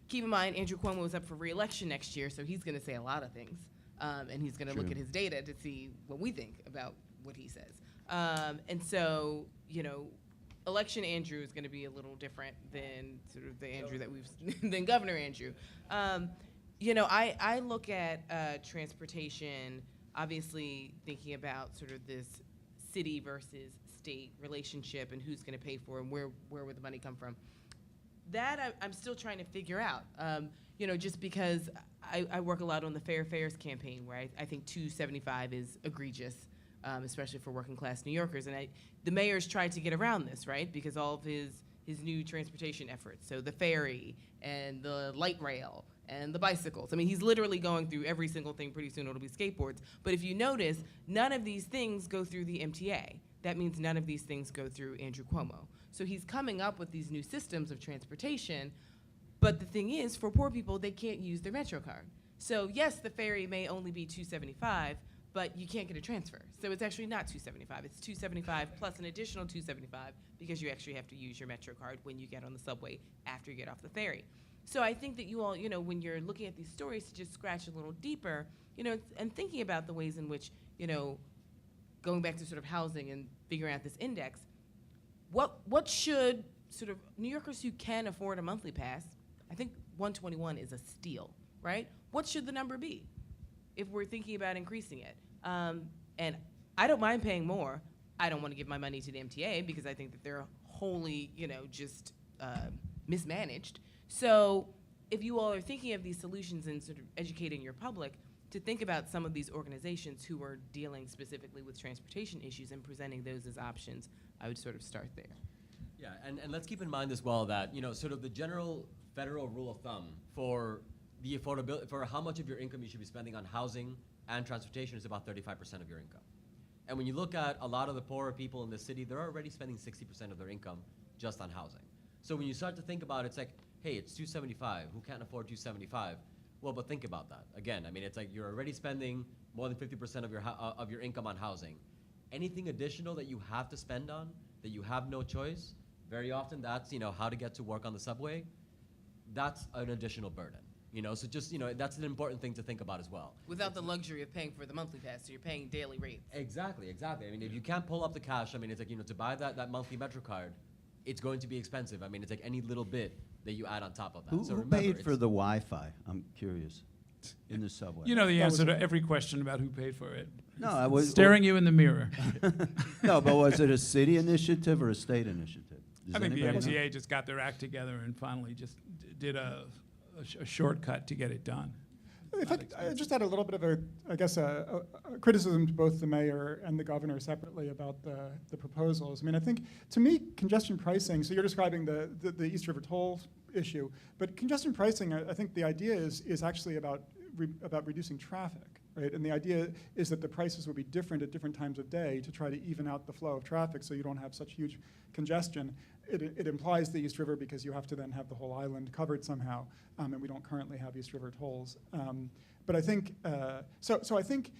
Keep in mind, Andrew Cuomo is up for re-election next year, so he's going to say a lot of things. And he's going to look at his data to see what we think about what he says. And so, election Andrew is going to be a little different than sort of the Andrew that than Governor Andrew. I look at transportation, obviously thinking about sort of this city versus state relationship and who's going to pay for it and where would the money come from. That I'm still trying to figure out. Just because I work a lot on the Fair Fares campaign, where I think $2.75 is egregious. Especially for working class New Yorkers. And the mayor's tried to get around this, right? Because all of his new transportation efforts, so the ferry and the light rail and the bicycles. I mean, he's literally going through every single thing. Pretty soon it'll be skateboards. But if you notice, none of these things go through the MTA. That means none of these things go through Andrew Cuomo. So he's coming up with these new systems of transportation. But the thing is, for poor people, they can't use their Metro card. So yes, the ferry may only be $2.75, but you can't get a transfer. So it's actually not $2.75. It's $2.75 plus an additional $2.75 because you actually have to use your Metro card when you get on the subway after you get off the ferry. So I think that you all, when you're looking at these stories, to just scratch a little deeper, and thinking about the ways in which, going back to sort of housing and figuring out this index, what should sort of New Yorkers who can afford a monthly pass, I think 121 is a steal, right? What should the number be if we're thinking about increasing it? And I don't mind paying more. I don't want to give my money to the MTA because I think that they're wholly, just mismanaged. So if you all are thinking of these solutions and sort of educating your public to think about some of these organizations who are dealing specifically with transportation issues and presenting those as options, I would sort of start there. Yeah, and let's keep in mind as well that, sort of the general federal rule of thumb for the affordability, for how much of your income you should be spending on housing and transportation is about 35% of your income. And when you look at a lot of the poorer people in the city, they're already spending 60% of their income just on housing. So when you start to think about it, it's like, hey, it's $275. Who can't afford $275? Well, but think about that. Again, I mean, it's like you're already spending more than 50% of your income on housing. Anything additional that you have to spend on, that you have no choice, very often that's, how to get to work on the subway, that's an additional burden. So just, that's an important thing to think about as well. Without the luxury of paying for the monthly pass, so you're paying daily rates. Exactly. I mean, if you can't pull up the cash, I mean, it's like, to buy that monthly Metro card, it's going to be expensive. I mean, it's like any little bit that you add on top of that. Who So remember, paid for the Wi-Fi? I'm curious. in the subway. You know the That answer was- to every question about who paid for it. No, I was Staring you in the mirror. No, but was it a city initiative or a state initiative? Does I think the anybody know? MTA just got their act together and finally just did a shortcut to get it done. In fact, I just had a little bit of a criticism to both the mayor and the governor separately about the proposals. I mean, I think, to me, congestion pricing, so you're describing the East River toll issue, but congestion pricing, I think the idea is actually about reducing traffic, right? And the idea is that the prices will be different at different times of day to try to even out the flow of traffic so you don't have such huge congestion. It implies the East River because you have to then have the whole island covered somehow, and we don't currently have East River tolls. But I think, so I think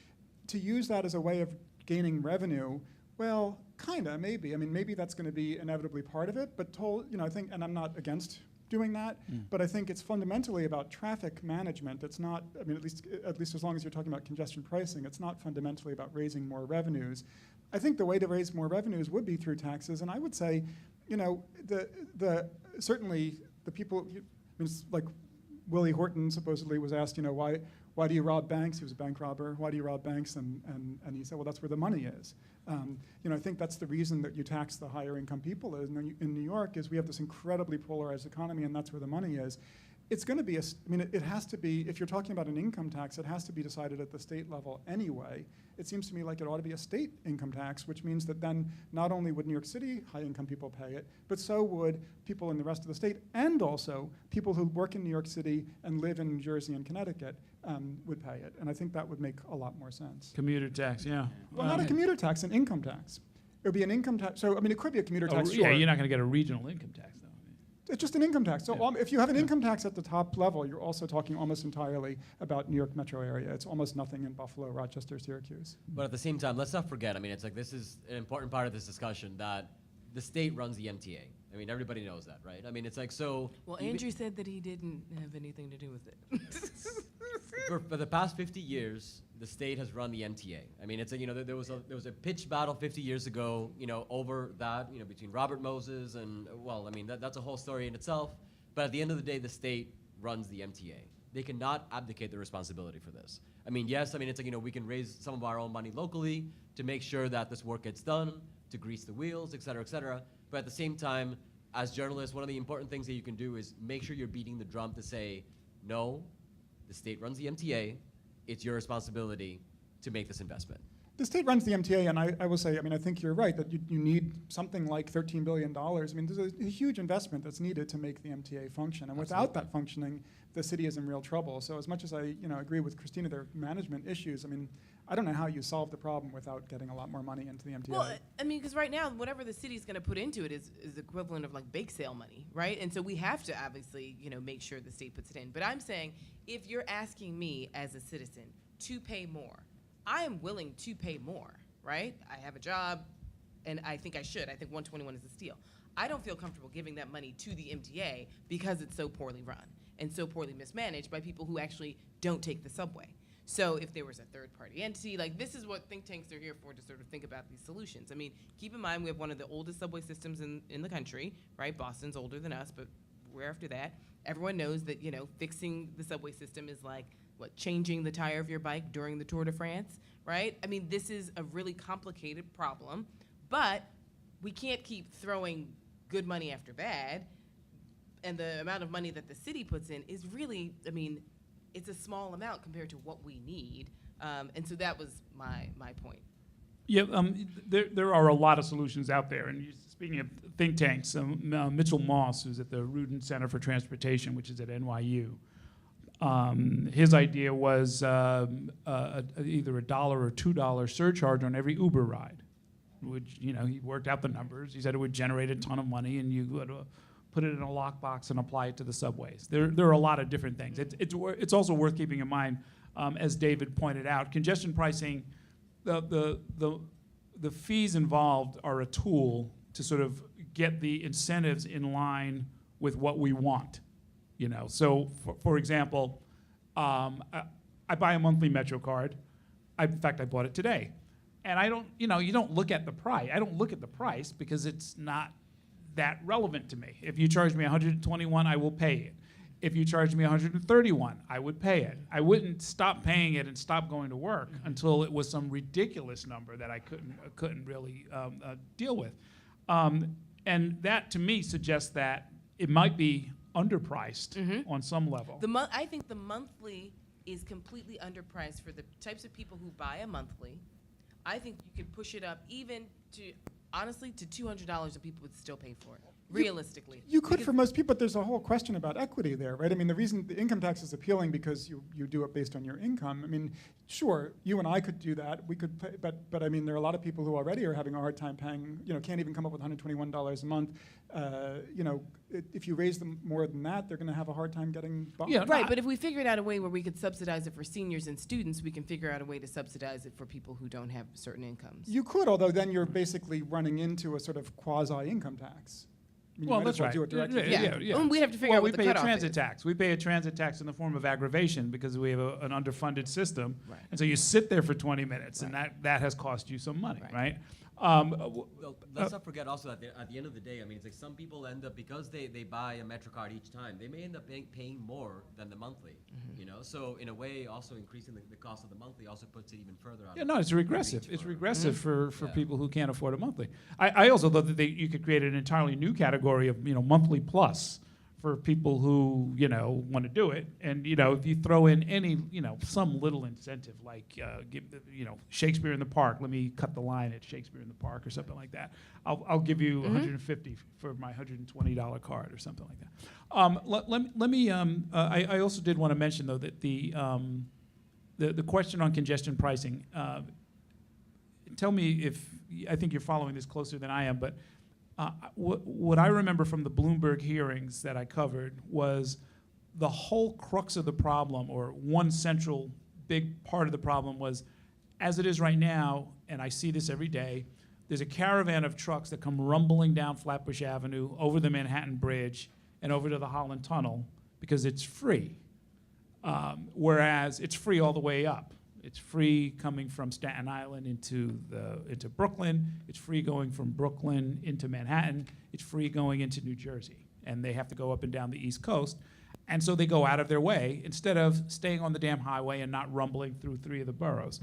to use that as a way of gaining revenue, well, kinda, maybe. I mean, maybe that's gonna be inevitably part of it, but toll, I think, and I'm not against doing that, but I think it's fundamentally about traffic management. It's not, I mean, at least as long as you're talking about congestion pricing, it's not fundamentally about raising more revenues. I think the way to raise more revenues would be through taxes, and I would say, certainly the people, it's like Willie Horton supposedly was asked, why do you rob banks? He was a bank robber. Why do you rob banks? And he said, well, that's where the money is. I think that's the reason that you tax the higher income people in New York is we have this incredibly polarized economy, and that's where the money is. It's going to be, it has to be, if you're talking about an income tax, it has to be decided at the state level anyway. It seems to me like it ought to be a state income tax, which means that then not only would New York City high income people pay it, but so would people in the rest of the state, and also people who work in New York City and live in New Jersey and Connecticut would pay it. And I think that would make a lot more sense. Commuter tax, yeah. Well, not a commuter tax, an income tax. It would be an income tax. So, it could be a commuter tax, sure. Yeah, you're not going to get a regional income tax, though. It's just an income tax. So Yeah. if you have an income tax at the top level, you're also talking almost entirely about New York metro area. It's almost nothing in Buffalo, Rochester, Syracuse. But at the same time, let's not forget, it's like this is an important part of this discussion that the state runs the MTA. Everybody knows that, right? It's like, so. Well, Andrew said that he didn't have anything to do with it. For the past 50 years, the state has run the MTA. It's like, there was a pitched battle 50 years ago, over that, between Robert Moses and, well, that's a whole story in itself. But at the end of the day, the state runs the MTA. They cannot abdicate their responsibility for this. Yes, it's like, we can raise some of our own money locally to make sure that this work gets done, to grease the wheels, et cetera, et cetera. But at the same time, as journalists, one of the important things that you can do is make sure you're beating the drum to say, no, the state runs the MTA. It's your responsibility to make this investment. The state runs the MTA, and I will say, I think you're right, that you need something like $13 billion. There's a huge investment that's needed to make the MTA function. And without that functioning, the city is in real trouble. So as much as I agree with Christina, there are management issues. I don't know how you solve the problem without getting a lot more money into the MTA. Well, because right now, whatever the city's going to put into it is equivalent of like bake sale money, right? And so we have to obviously, make sure the state puts it in. But I'm saying, if you're asking me as a citizen to pay more, I am willing to pay more, right? I have a job, and I think I should. I think 121 is a steal. I don't feel comfortable giving that money to the MTA because it's so poorly run and so poorly mismanaged by people who actually don't take the subway. So if there was a third-party entity, this is what think tanks are here for, to sort of think about these solutions. Keep in mind we have one of the oldest subway systems in the country, right? Boston's older than us, but we're after that. Everyone knows that, fixing the subway system is like, changing the tire of your bike during the Tour de France, right? This is a really complicated problem, but we can't keep throwing good money after bad. And the amount of money that the city puts in is really, it's a small amount compared to what we need. And so that was my point. Yeah, there are a lot of solutions out there. And speaking of think tanks, Mitchell Moss, who's at the Rudin Center for Transportation, which is at NYU, his idea was either $1 or $2 surcharge on every Uber ride, which, he worked out the numbers. He said it would generate a ton of money, and you would put it in a lockbox and apply it to the subways. There are a lot of different things. It's also worth keeping in mind, as David pointed out, congestion pricing, the fees involved are a tool to sort of get the incentives in line with what we want. So for example, I buy a monthly Metro card. In fact, I bought it today. And I don't, you don't look at the price. I don't look at the price because it's not that relevant to me. If you charge me $121, I will pay it. If you charged me $131, I would pay it. I wouldn't stop paying it and stop going to work until it was some ridiculous number that I couldn't really deal with. And that, to me, suggests that it might be underpriced on some level. I think the monthly is completely underpriced for the types of people who buy a monthly. I think you could push it up even to, honestly, to $200 and people would still pay for it, realistically. You could for most people, but there's a whole question about equity there, right? I mean, the reason the income tax is appealing because you do it based on your income. I mean, sure, you and I could do that. We could pay, but I mean, there are a lot of people who already are having a hard time paying, can't even come up with $121 a month. If you raise them more than that, they're going to have a hard time getting by. Yeah, Right, but if we figured out a way where we could subsidize it for seniors and students, we can figure out a way to subsidize it for people who don't have certain incomes. You could, although then you're basically running into a sort of quasi-income tax. I mean, you Well, might that's as well right. do it directly. Yeah. And we have to figure out we what the pay a cutoff transit is. tax. We pay a transit tax in the form of aggravation because we have an underfunded system. Right. And so you sit there for 20 minutes, and that has cost you some money, Right. right? Well, let's not forget also that at the end of the day, I mean, it's like some people end up, because they buy a MetroCard each time, they may end up paying more than the monthly, So in a way, also increasing the cost of the monthly also puts it even further out. Yeah, no, it's regressive. It's regressive for Yeah. people who can't afford a monthly. I also thought that you could create an entirely new category of monthly plus for people who want to do it. And if you throw in any some little incentive like give Shakespeare in the Park, let me cut the line at Shakespeare in the Park or something like that. I'll give you $150 for my $120 card or something like that. Let me. I also did want to mention though that the question on congestion pricing. Tell me if I think you're following this closer than I am, but. What I remember from the Bloomberg hearings that I covered was the whole crux of the problem, or one central big part of the problem was, as it is right now, and I see this every day, there's a caravan of trucks that come rumbling down Flatbush Avenue, over the Manhattan Bridge, and over to the Holland Tunnel because it's free, whereas it's free all the way up. It's free coming from Staten Island into Brooklyn. It's free going from Brooklyn into Manhattan. It's free going into New Jersey. And they have to go up and down the East Coast. And so they go out of their way instead of staying on the damn highway and not rumbling through 3 of the boroughs.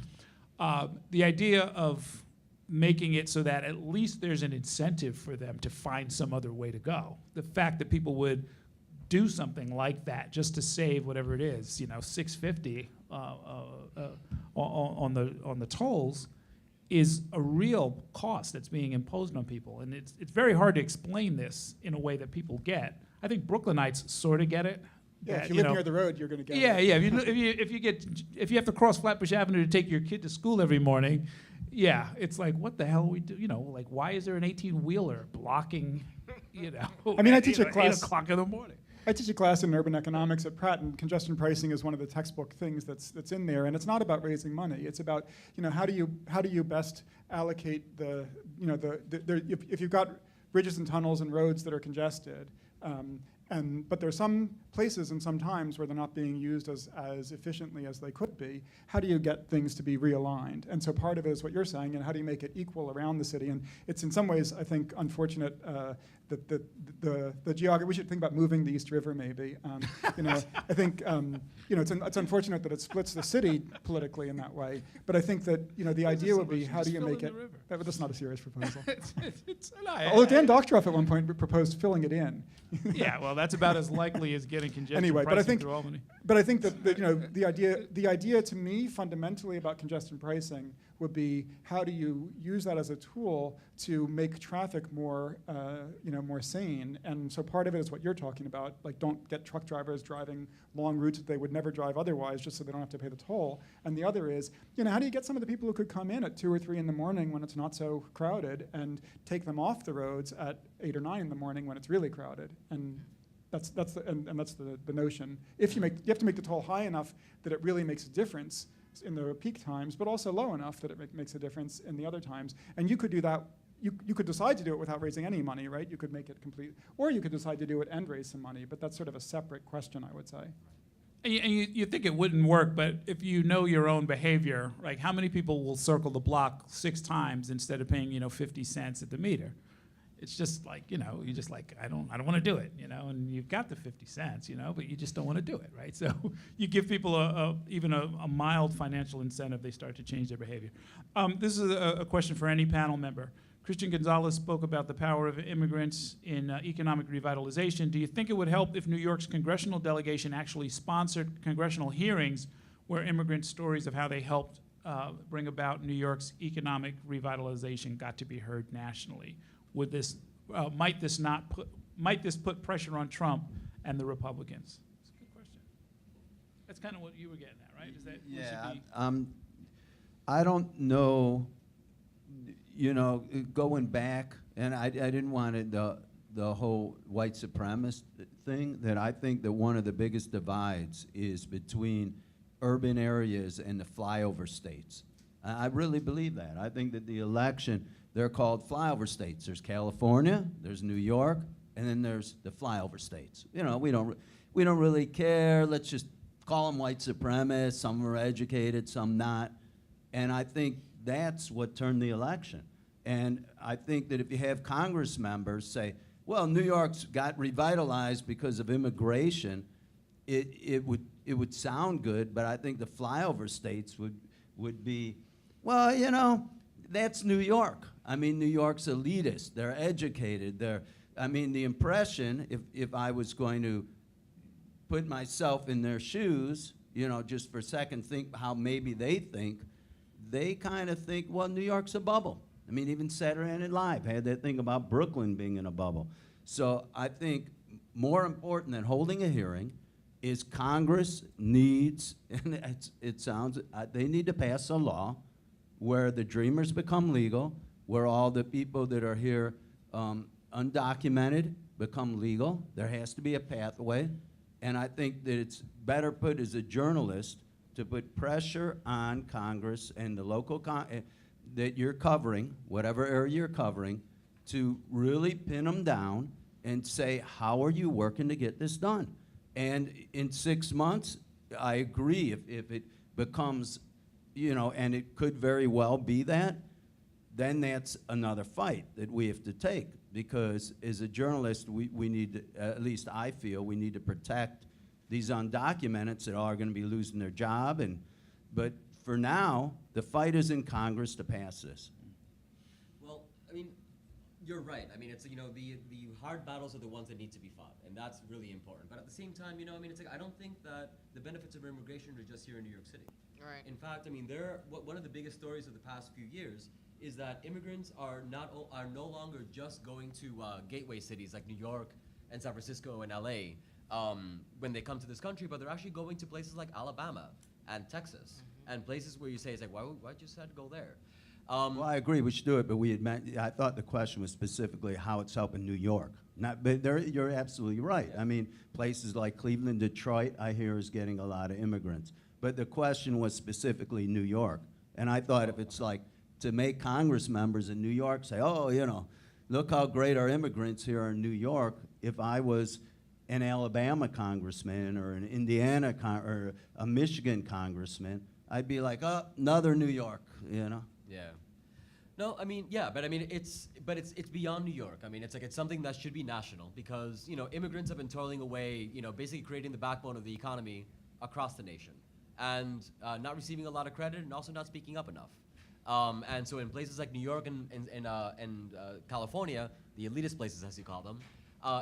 The idea of making it so that at least there's an incentive for them to find some other way to go. The fact that people would do something like that just to save whatever it is, $6.50 on the tolls, is a real cost that's being imposed on people, and it's very hard to explain this in a way that people get. I think Brooklynites sort of get it. Yeah, that, if you live near the road, you're going to get Yeah, it. yeah. If you have to cross Flatbush Avenue to take your kid to school every morning, yeah, it's like, what the hell we do? Like, why is there an 18-wheeler blocking? I mean, I teach a class. 8 o'clock in the morning. I teach a class in urban economics at Pratt, and congestion pricing is one of the textbook things that's in there. And it's not about raising money. It's about how do you best allocate if you've got bridges and tunnels and roads that are congested. But there are some places and some times where they're not being used as efficiently as they could be. How do you get things to be realigned? And so part of it is what you're saying, and how do you make it equal around the city? And it's in some ways, I think, unfortunate that the geography. We should think about moving the East River, maybe. I think it's unfortunate that it splits the city politically in that way. But I think that the idea would be, how do you make it? That's not a serious proposal. Although Dan Docktroff at one point proposed filling it in. Yeah, well, that's about as likely as getting congestion Anyway, pricing through Albany. But I think that the idea to me fundamentally about congestion pricing would be, how do you use that as a tool to make traffic more sane? And so part of it is what you're talking about, like, don't get truck drivers driving long routes that they would never drive otherwise, just so they don't have to pay the toll. And the other is, how do you get some of the people who could come in at 2 or 3 in the morning when it's not so crowded, and take them off the roads at 8 or 9 in the morning when it's really crowded? And that's the notion. You have to make the toll high enough that it really makes a difference in the peak times, but also low enough that it makes a difference in the other times. And you could do that. You could decide to do it without raising any money, right? You could make it complete, or you could decide to do it and raise some money. But that's sort of a separate question, I would say. And you think it wouldn't work, but if you know your own behavior, like, how many people will circle the block 6 times instead of paying 50 cents at the meter? It's just like, you're just like, I don't want to do it, and you've got the 50 cents, but you just don't want to do it, right? So you give people even a mild financial incentive, they start to change their behavior. This is a question for any panel member. Christian Gonzalez spoke about the power of immigrants in economic revitalization. Do you think it would help if New York's congressional delegation actually sponsored congressional hearings where immigrant stories of how they helped bring about New York's economic revitalization got to be heard nationally? Would this, might this put pressure on Trump and the Republicans? That's a good question. That's kind of what you were getting at, right? Is that we should be I don't know, going back, and I didn't want it, the whole white supremacist thing, that I think that one of the biggest divides is between urban areas and the flyover states. I really believe that. I think that the election, they're called flyover states. There's California, there's New York, and then there's the flyover states. We don't really care. Let's just call them white supremacists. Some are educated, some not. And I think that's what turned the election. And I think that if you have Congress members say, well, New York's got revitalized because of immigration, it would sound good, but I think the flyover states would be, well, that's New York. I mean, New York's elitist. They're educated. The impression, if I was going to put myself in their shoes, just for a second, think how maybe they think, they kind of think, well, New York's a bubble. I mean, even Saturday Night Live had that thing about Brooklyn being in a bubble. So I think more important than holding a hearing is Congress needs, and they need to pass a law where the dreamers become legal, where all the people that are here undocumented become legal. There has to be a pathway. And I think that it's better put as a journalist to put pressure on Congress and the local that you're covering, whatever area you're covering, to really pin them down and say, how are you working to get this done? And in 6 months, I agree, if it becomes, and it could very well be that, then that's another fight that we have to take. Because as a journalist, we need to, at least I feel, we need to protect these undocumented that are going to be losing their job. But for now, the fight is in Congress to pass this. Well, I mean, you're right. I mean, it's, the hard battles are the ones that need to be fought, and that's really important. But at the same time, it's like, I don't think that the benefits of immigration are just here in New York City. Right. In fact, I mean, one of the biggest stories of the past few years is that immigrants are no longer just going to gateway cities like New York and San Francisco and LA when they come to this country, but they're actually going to places like Alabama and Texas and places where you say, it's like, why just had to go there? Well, I agree, we should do it, but I thought the question was specifically how it's helping New York. But you're absolutely right. I mean, places like Cleveland, Detroit, I hear is getting a lot of immigrants. But the question was specifically New York. And I thought if it's like to make Congress members in New York say, oh, look how great our immigrants here are in New York. If I was an Alabama congressman or an Indiana or a Michigan congressman, I'd be like, oh, another New York, Yeah. No, I mean, yeah, but I mean, it's beyond New York. I mean, it's something that should be national because, immigrants have been toiling away, basically creating the backbone of the economy across the nation and not receiving a lot of credit and also not speaking up enough. And so in places like New York and California, the elitist places as you call them,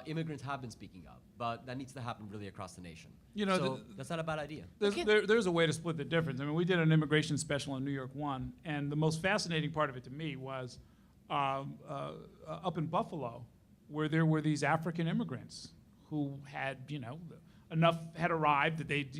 immigrants have been speaking up, but that needs to happen really across the nation. So that's not a bad idea. There's a way to split the difference. I mean, we did an immigration special on New York 1, and the most fascinating part of it to me was up in Buffalo, where there were these African immigrants who had, enough had arrived that they'd,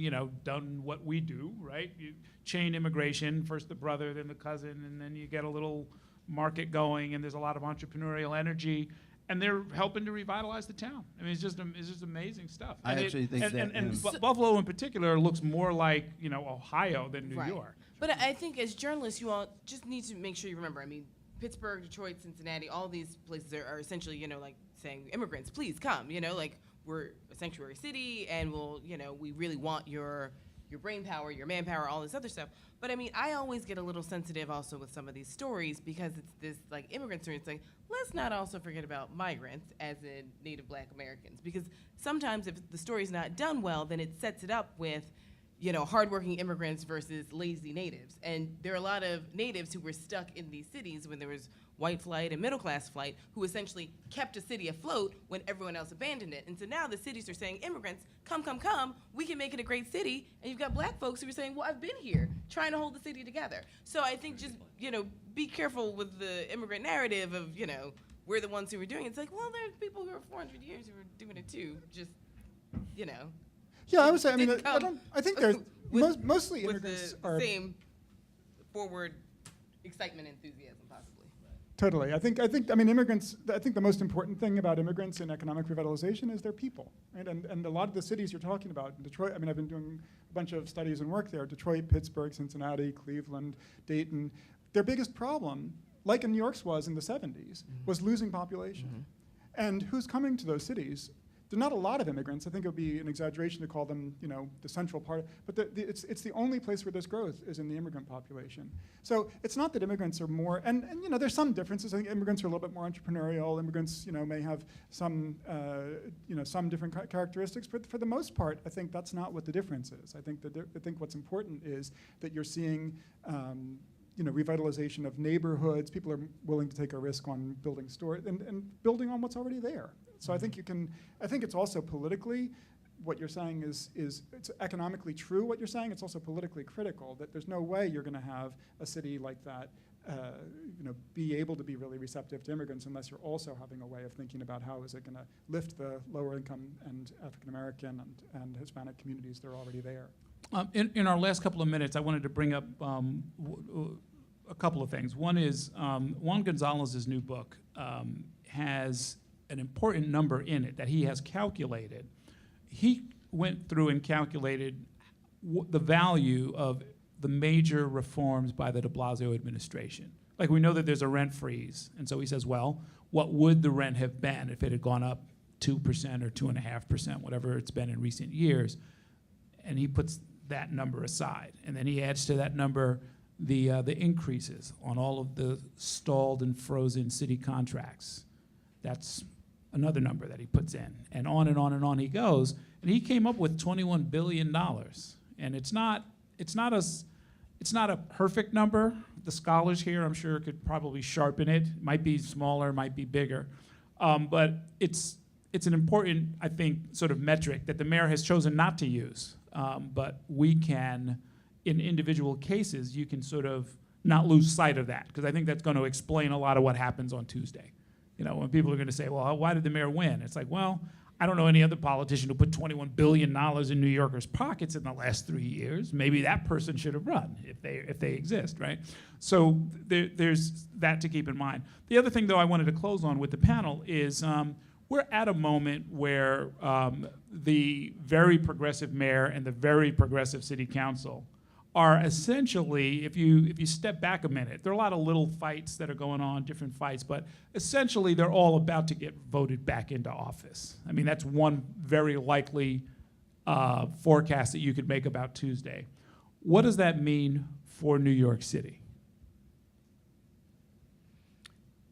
done what we do, right? You chain immigration, first the brother, then the cousin, and then you get a little market going, and there's a lot of entrepreneurial energy. And they're helping to revitalize the town. I mean, it's just amazing stuff. I actually think that. And Buffalo in particular looks more like Ohio than New York. But I think as journalists, you all just need to make sure you remember. I mean, Pittsburgh, Detroit, Cincinnati, all these places are essentially, like saying immigrants, please come. Like we're a sanctuary city, and we really want your your brain power, your manpower, all this other stuff. But I mean, I always get a little sensitive also with some of these stories because it's this like immigrant story. It's like, let's not also forget about migrants as in Native Black Americans, because sometimes if the story's not done well, then it sets it up with, you know, hardworking immigrants versus lazy natives. And there are a lot of natives who were stuck in these cities when there was white flight and middle class flight, who essentially kept a city afloat when everyone else abandoned it. And so now the cities are saying, immigrants, come, we can make it a great city. And you've got black folks who are saying, well, I've been here, trying to hold the city together. So I think just, you know, be careful with the immigrant narrative of, you know, we're the ones who were doing it. It's like, well, there's people who are 400 years who were doing it too, just, you know. Yeah, I would say, I mean, Didn't come I think there's, with- mostly with immigrants the are. same forward excitement, enthusiasm, possibly. Totally. I think, I mean, immigrants, I think the most important thing about immigrants in economic revitalization is they're people, right? And a lot of the cities you're talking about, Detroit, I mean, I've been doing a bunch of studies and work there, Detroit, Pittsburgh, Cincinnati, Cleveland, Dayton. Their biggest problem, like in New York's was in the 70s, was losing population. And who's coming to those cities? There are not a lot of immigrants. I think it would be an exaggeration to call them, you know, the central part. But it's the only place where there's growth is in the immigrant population. So it's not that immigrants are more, and you know, there's some differences. I think immigrants are a little bit more entrepreneurial. Immigrants, you know, may have some, you know, some different characteristics. But for the most part, I think that's not what the difference is. I think what's important is that you're seeing. You know, revitalization of neighborhoods. People are willing to take a risk on building stores and building on what's already there. So I think you can. I think it's also politically, what you're saying is it's economically true. What you're saying, it's also politically critical. That there's no way you're going to have a city like that, you know, be able to be really receptive to immigrants unless you're also having a way of thinking about how is it going to lift the lower income and African American and Hispanic communities that are already there. In our last couple of minutes, I wanted to bring up a couple of things. One is Juan Gonzalez's new book has an important number in it that he has calculated. He went through and calculated the value of the major reforms by the de Blasio administration. Like, we know that there's a rent freeze, and so he says, well, what would the rent have been if it had gone up 2% or 2.5%, whatever it's been in recent years? And he puts that number aside, and then he adds to that number the increases on all of the stalled and frozen city contracts. That's another number that he puts in, and on and on and on he goes. And he came up with $21 billion, and it's not a perfect number. The scholars here, I'm sure, could probably sharpen it. It might be smaller, might be bigger, but it's an important, I think, sort of metric that the mayor has chosen not to use. But we can, in individual cases, you can sort of not lose sight of that, because I think that's going to explain a lot of what happens on Tuesday. You know, when people are going to say, well, why did the mayor win? It's like, well, I don't know any other politician who put $21 billion in New Yorkers' pockets in the last 3 years. Maybe that person should have run if they exist, right? So there's that to keep in mind. The other thing, though, I wanted to close on with the panel is we're at a moment where the very progressive mayor and the very progressive city council are essentially, if you step back a minute, there are a lot of little fights that are going on, different fights, but essentially they're all about to get voted back into office. I mean, that's one very likely forecast that you could make about Tuesday. What does that mean for New York City?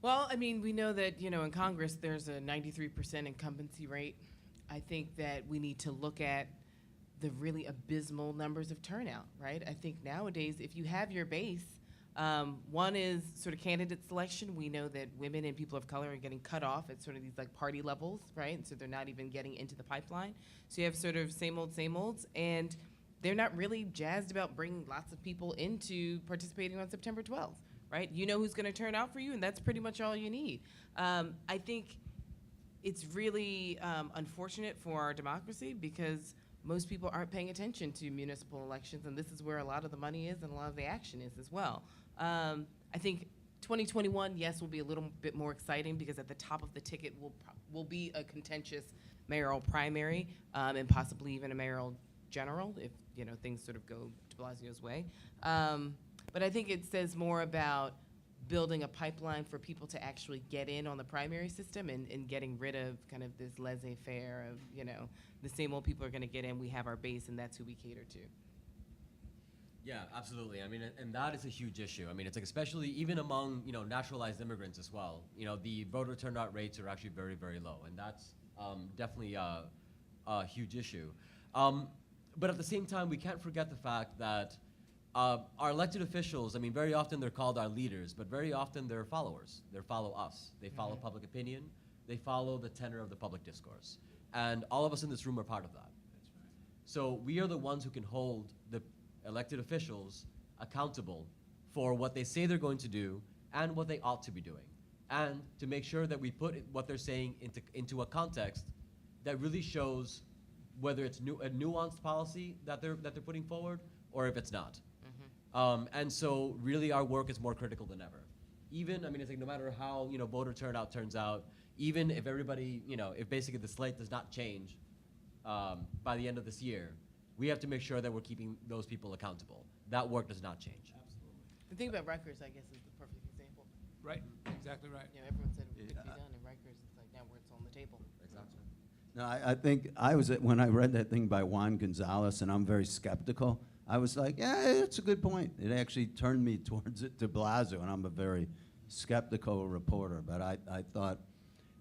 Well, I mean, we know that, you know, in Congress there's a 93% incumbency rate. I think that we need to look at the really abysmal numbers of turnout, right? I think nowadays, if you have your base, one is sort of candidate selection. We know that women and people of color are getting cut off at sort of these like party levels, right? And so they're not even getting into the pipeline. So you have sort of same olds, and they're not really jazzed about bringing lots of people into participating on September 12th, right? You know who's gonna turn out for you, and that's pretty much all you need. I think it's really unfortunate for our democracy because most people aren't paying attention to municipal elections, and this is where a lot of the money is and a lot of the action is as well. I think 2021, yes, will be a little bit more exciting because at the top of the ticket will be a contentious mayoral primary and possibly even a mayoral general if, you know, things sort of go de Blasio's way. But I think it says more about building a pipeline for people to actually get in on the primary system and getting rid of kind of this laissez-faire of, you know, the same old people are going to get in, we have our base, and that's who we cater to. Yeah, absolutely. I mean, and that is a huge issue. I mean, it's like especially even among, naturalized immigrants as well. The voter turnout rates are actually very, very low, and that's definitely a huge issue. But at the same time, we can't forget the fact that our elected officials, I mean, very often they're called our leaders, but very often they're followers. They follow us. They follow public opinion. They follow the tenor of the public discourse. And all of us in this room are part of that. That's right. So we are the ones who can hold the elected officials accountable for what they say they're going to do and what they ought to be doing, and to make sure that we put what they're saying into a context that really shows whether it's a nuanced policy that they're putting forward or if it's not. And so really our work is more critical than ever. Even, I mean, it's like no matter how, voter turnout turns out, even if everybody, if basically the slate does not change by the end of this year, we have to make sure that we're keeping those people accountable. That work does not change. Absolutely. The thing about Rikers, I guess, is the perfect example. Right, exactly right. Everyone said it could be Yeah. done, and Rikers, it's like now it's on the table. Exactly. No, I think when I read that thing by Juan Gonzalez, and I'm very skeptical, I was like, yeah, it's a good point. It actually turned me towards it, de Blasio, and I'm a very skeptical reporter, but I thought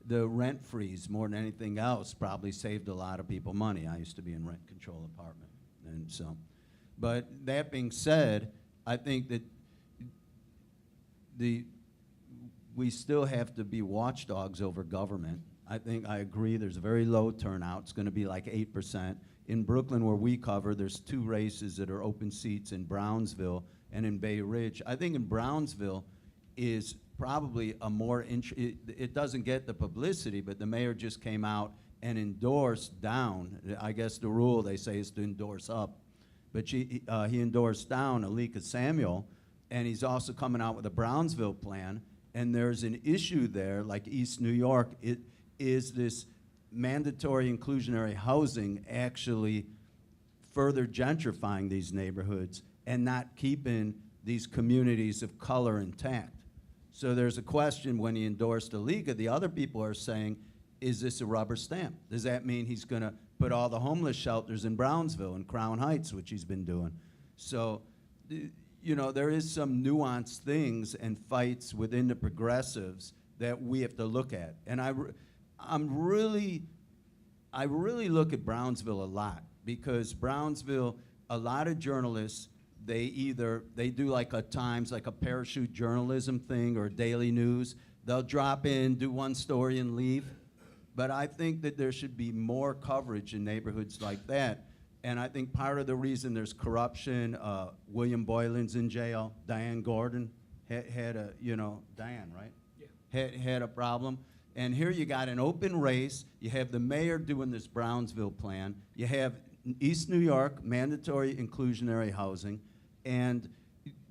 the rent freeze, more than anything else, probably saved a lot of people money. I used to be in rent control apartment, and so. But that being said, I think that we still have to be watchdogs over government. I agree there's a very low turnout. It's going to be like 8%. In Brooklyn, where we cover, there's 2 races that are open seats in Brownsville and in Bay Ridge. I think in Brownsville is probably a more, it doesn't get the publicity, but the mayor just came out and endorsed down. I guess the rule, they say, is to endorse up. But he endorsed down Alika Samuel, and he's also coming out with a Brownsville plan. And there's an issue there, like East New York, is this mandatory inclusionary housing actually further gentrifying these neighborhoods and not keeping these communities of color intact. So there's a question when he endorsed Alika, the other people are saying, is this a rubber stamp? Does that mean he's going to put all the homeless shelters in Brownsville and Crown Heights, which he's been doing? So, there is some nuanced things and fights within the progressives that we have to look at. And I really look at Brownsville a lot, because Brownsville, a lot of journalists, they do like a Times, like a parachute journalism thing, or daily news. They'll drop in, do one story and leave. But I think that there should be more coverage in neighborhoods like that. And I think part of the reason there's corruption, William Boylan's in jail, Diane Gordon had a, Diane, right? Yeah. Had a problem. And here you got an open race. You have the mayor doing this Brownsville plan. You have East New York, mandatory inclusionary housing. And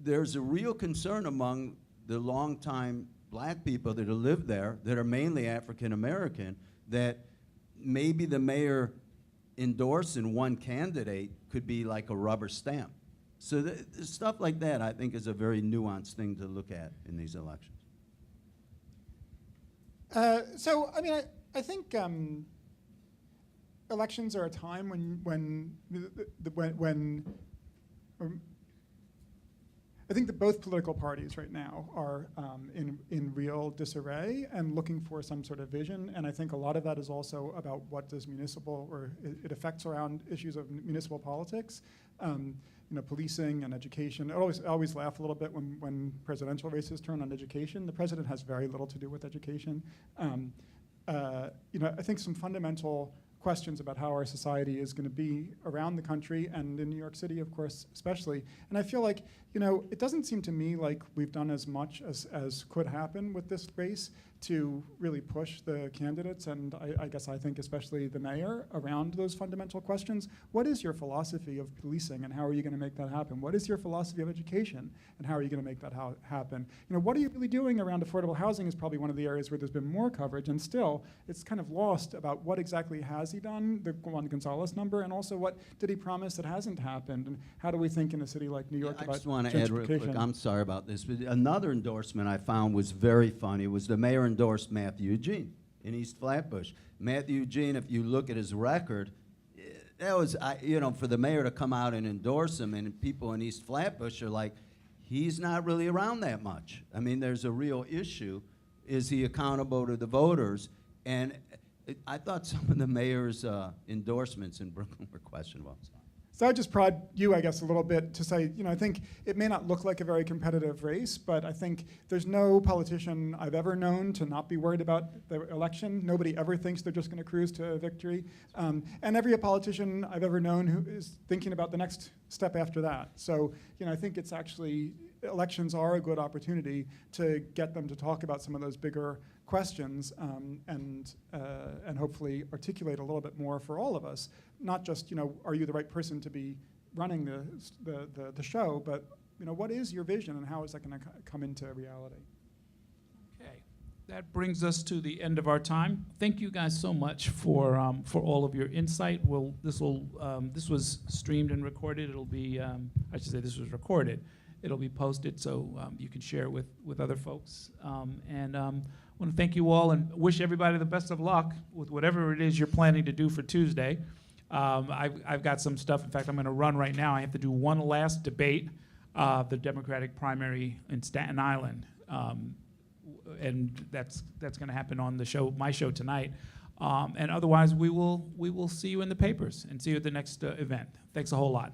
there's a real concern among the longtime black people that have lived there, that are mainly African American, that maybe the mayor endorsing one candidate could be like a rubber stamp. So stuff like that, I think, is a very nuanced thing to look at in these elections. So, I mean, I think elections are a time when I think that both political parties right now are in real disarray and looking for some sort of vision. And I think a lot of that is also about what does municipal, or it affects around issues of municipal politics. Policing and education. I always laugh a little bit when presidential races turn on education. The president has very little to do with education. I think some fundamental questions about how our society is going to be around the country, and in New York City, of course, especially. And I feel like, it doesn't seem to me like we've done as much as could happen with this race to really push the candidates, and I think especially the mayor, around those fundamental questions. What is your philosophy of policing, and how are you going to make that happen? What is your philosophy of education, and how are you going to make that happen? What are you really doing around affordable housing is probably one of the areas where there's been more coverage, and still, it's kind of lost about what exactly has he done, the Juan Gonzalez number, and also what did he promise that hasn't happened, and how do we think in a city like New York about I just want to add real quick, gentrification? I'm sorry about this, but another endorsement I found was very funny, was the mayor endorsed Matthew Eugene in East Flatbush. Matthew Eugene, if you look at his record, that was, for the mayor to come out and endorse him, and people in East Flatbush are like, he's not really around that much. I mean, there's a real issue. Is he accountable to the voters? And I thought some of the mayor's endorsements in Brooklyn were questionable. So I just prod you, I guess, a little bit to say, I think it may not look like a very competitive race, but I think there's no politician I've ever known to not be worried about the election. Nobody ever thinks they're just going to cruise to victory. And every politician I've ever known who is thinking about the next step after that. So, I think it's actually, elections are a good opportunity to get them to talk about some of those bigger questions and hopefully articulate a little bit more for all of us. Not just, are you the right person to be running the show, but, what is your vision and how is that going to come into reality? Okay, that brings us to the end of our time. Thank you guys so much for all of your insight. This was streamed and recorded. It'll be, I should say this was recorded. It'll be posted so you can share it with other folks. And I want to thank you all and wish everybody the best of luck with whatever it is you're planning to do for Tuesday. I've got some stuff. In fact, I'm going to run right now. I have to do one last debate, the Democratic primary in Staten Island, and that's going to happen on the show, my show tonight. And otherwise, we will see you in the papers and see you at the next event. Thanks a whole lot.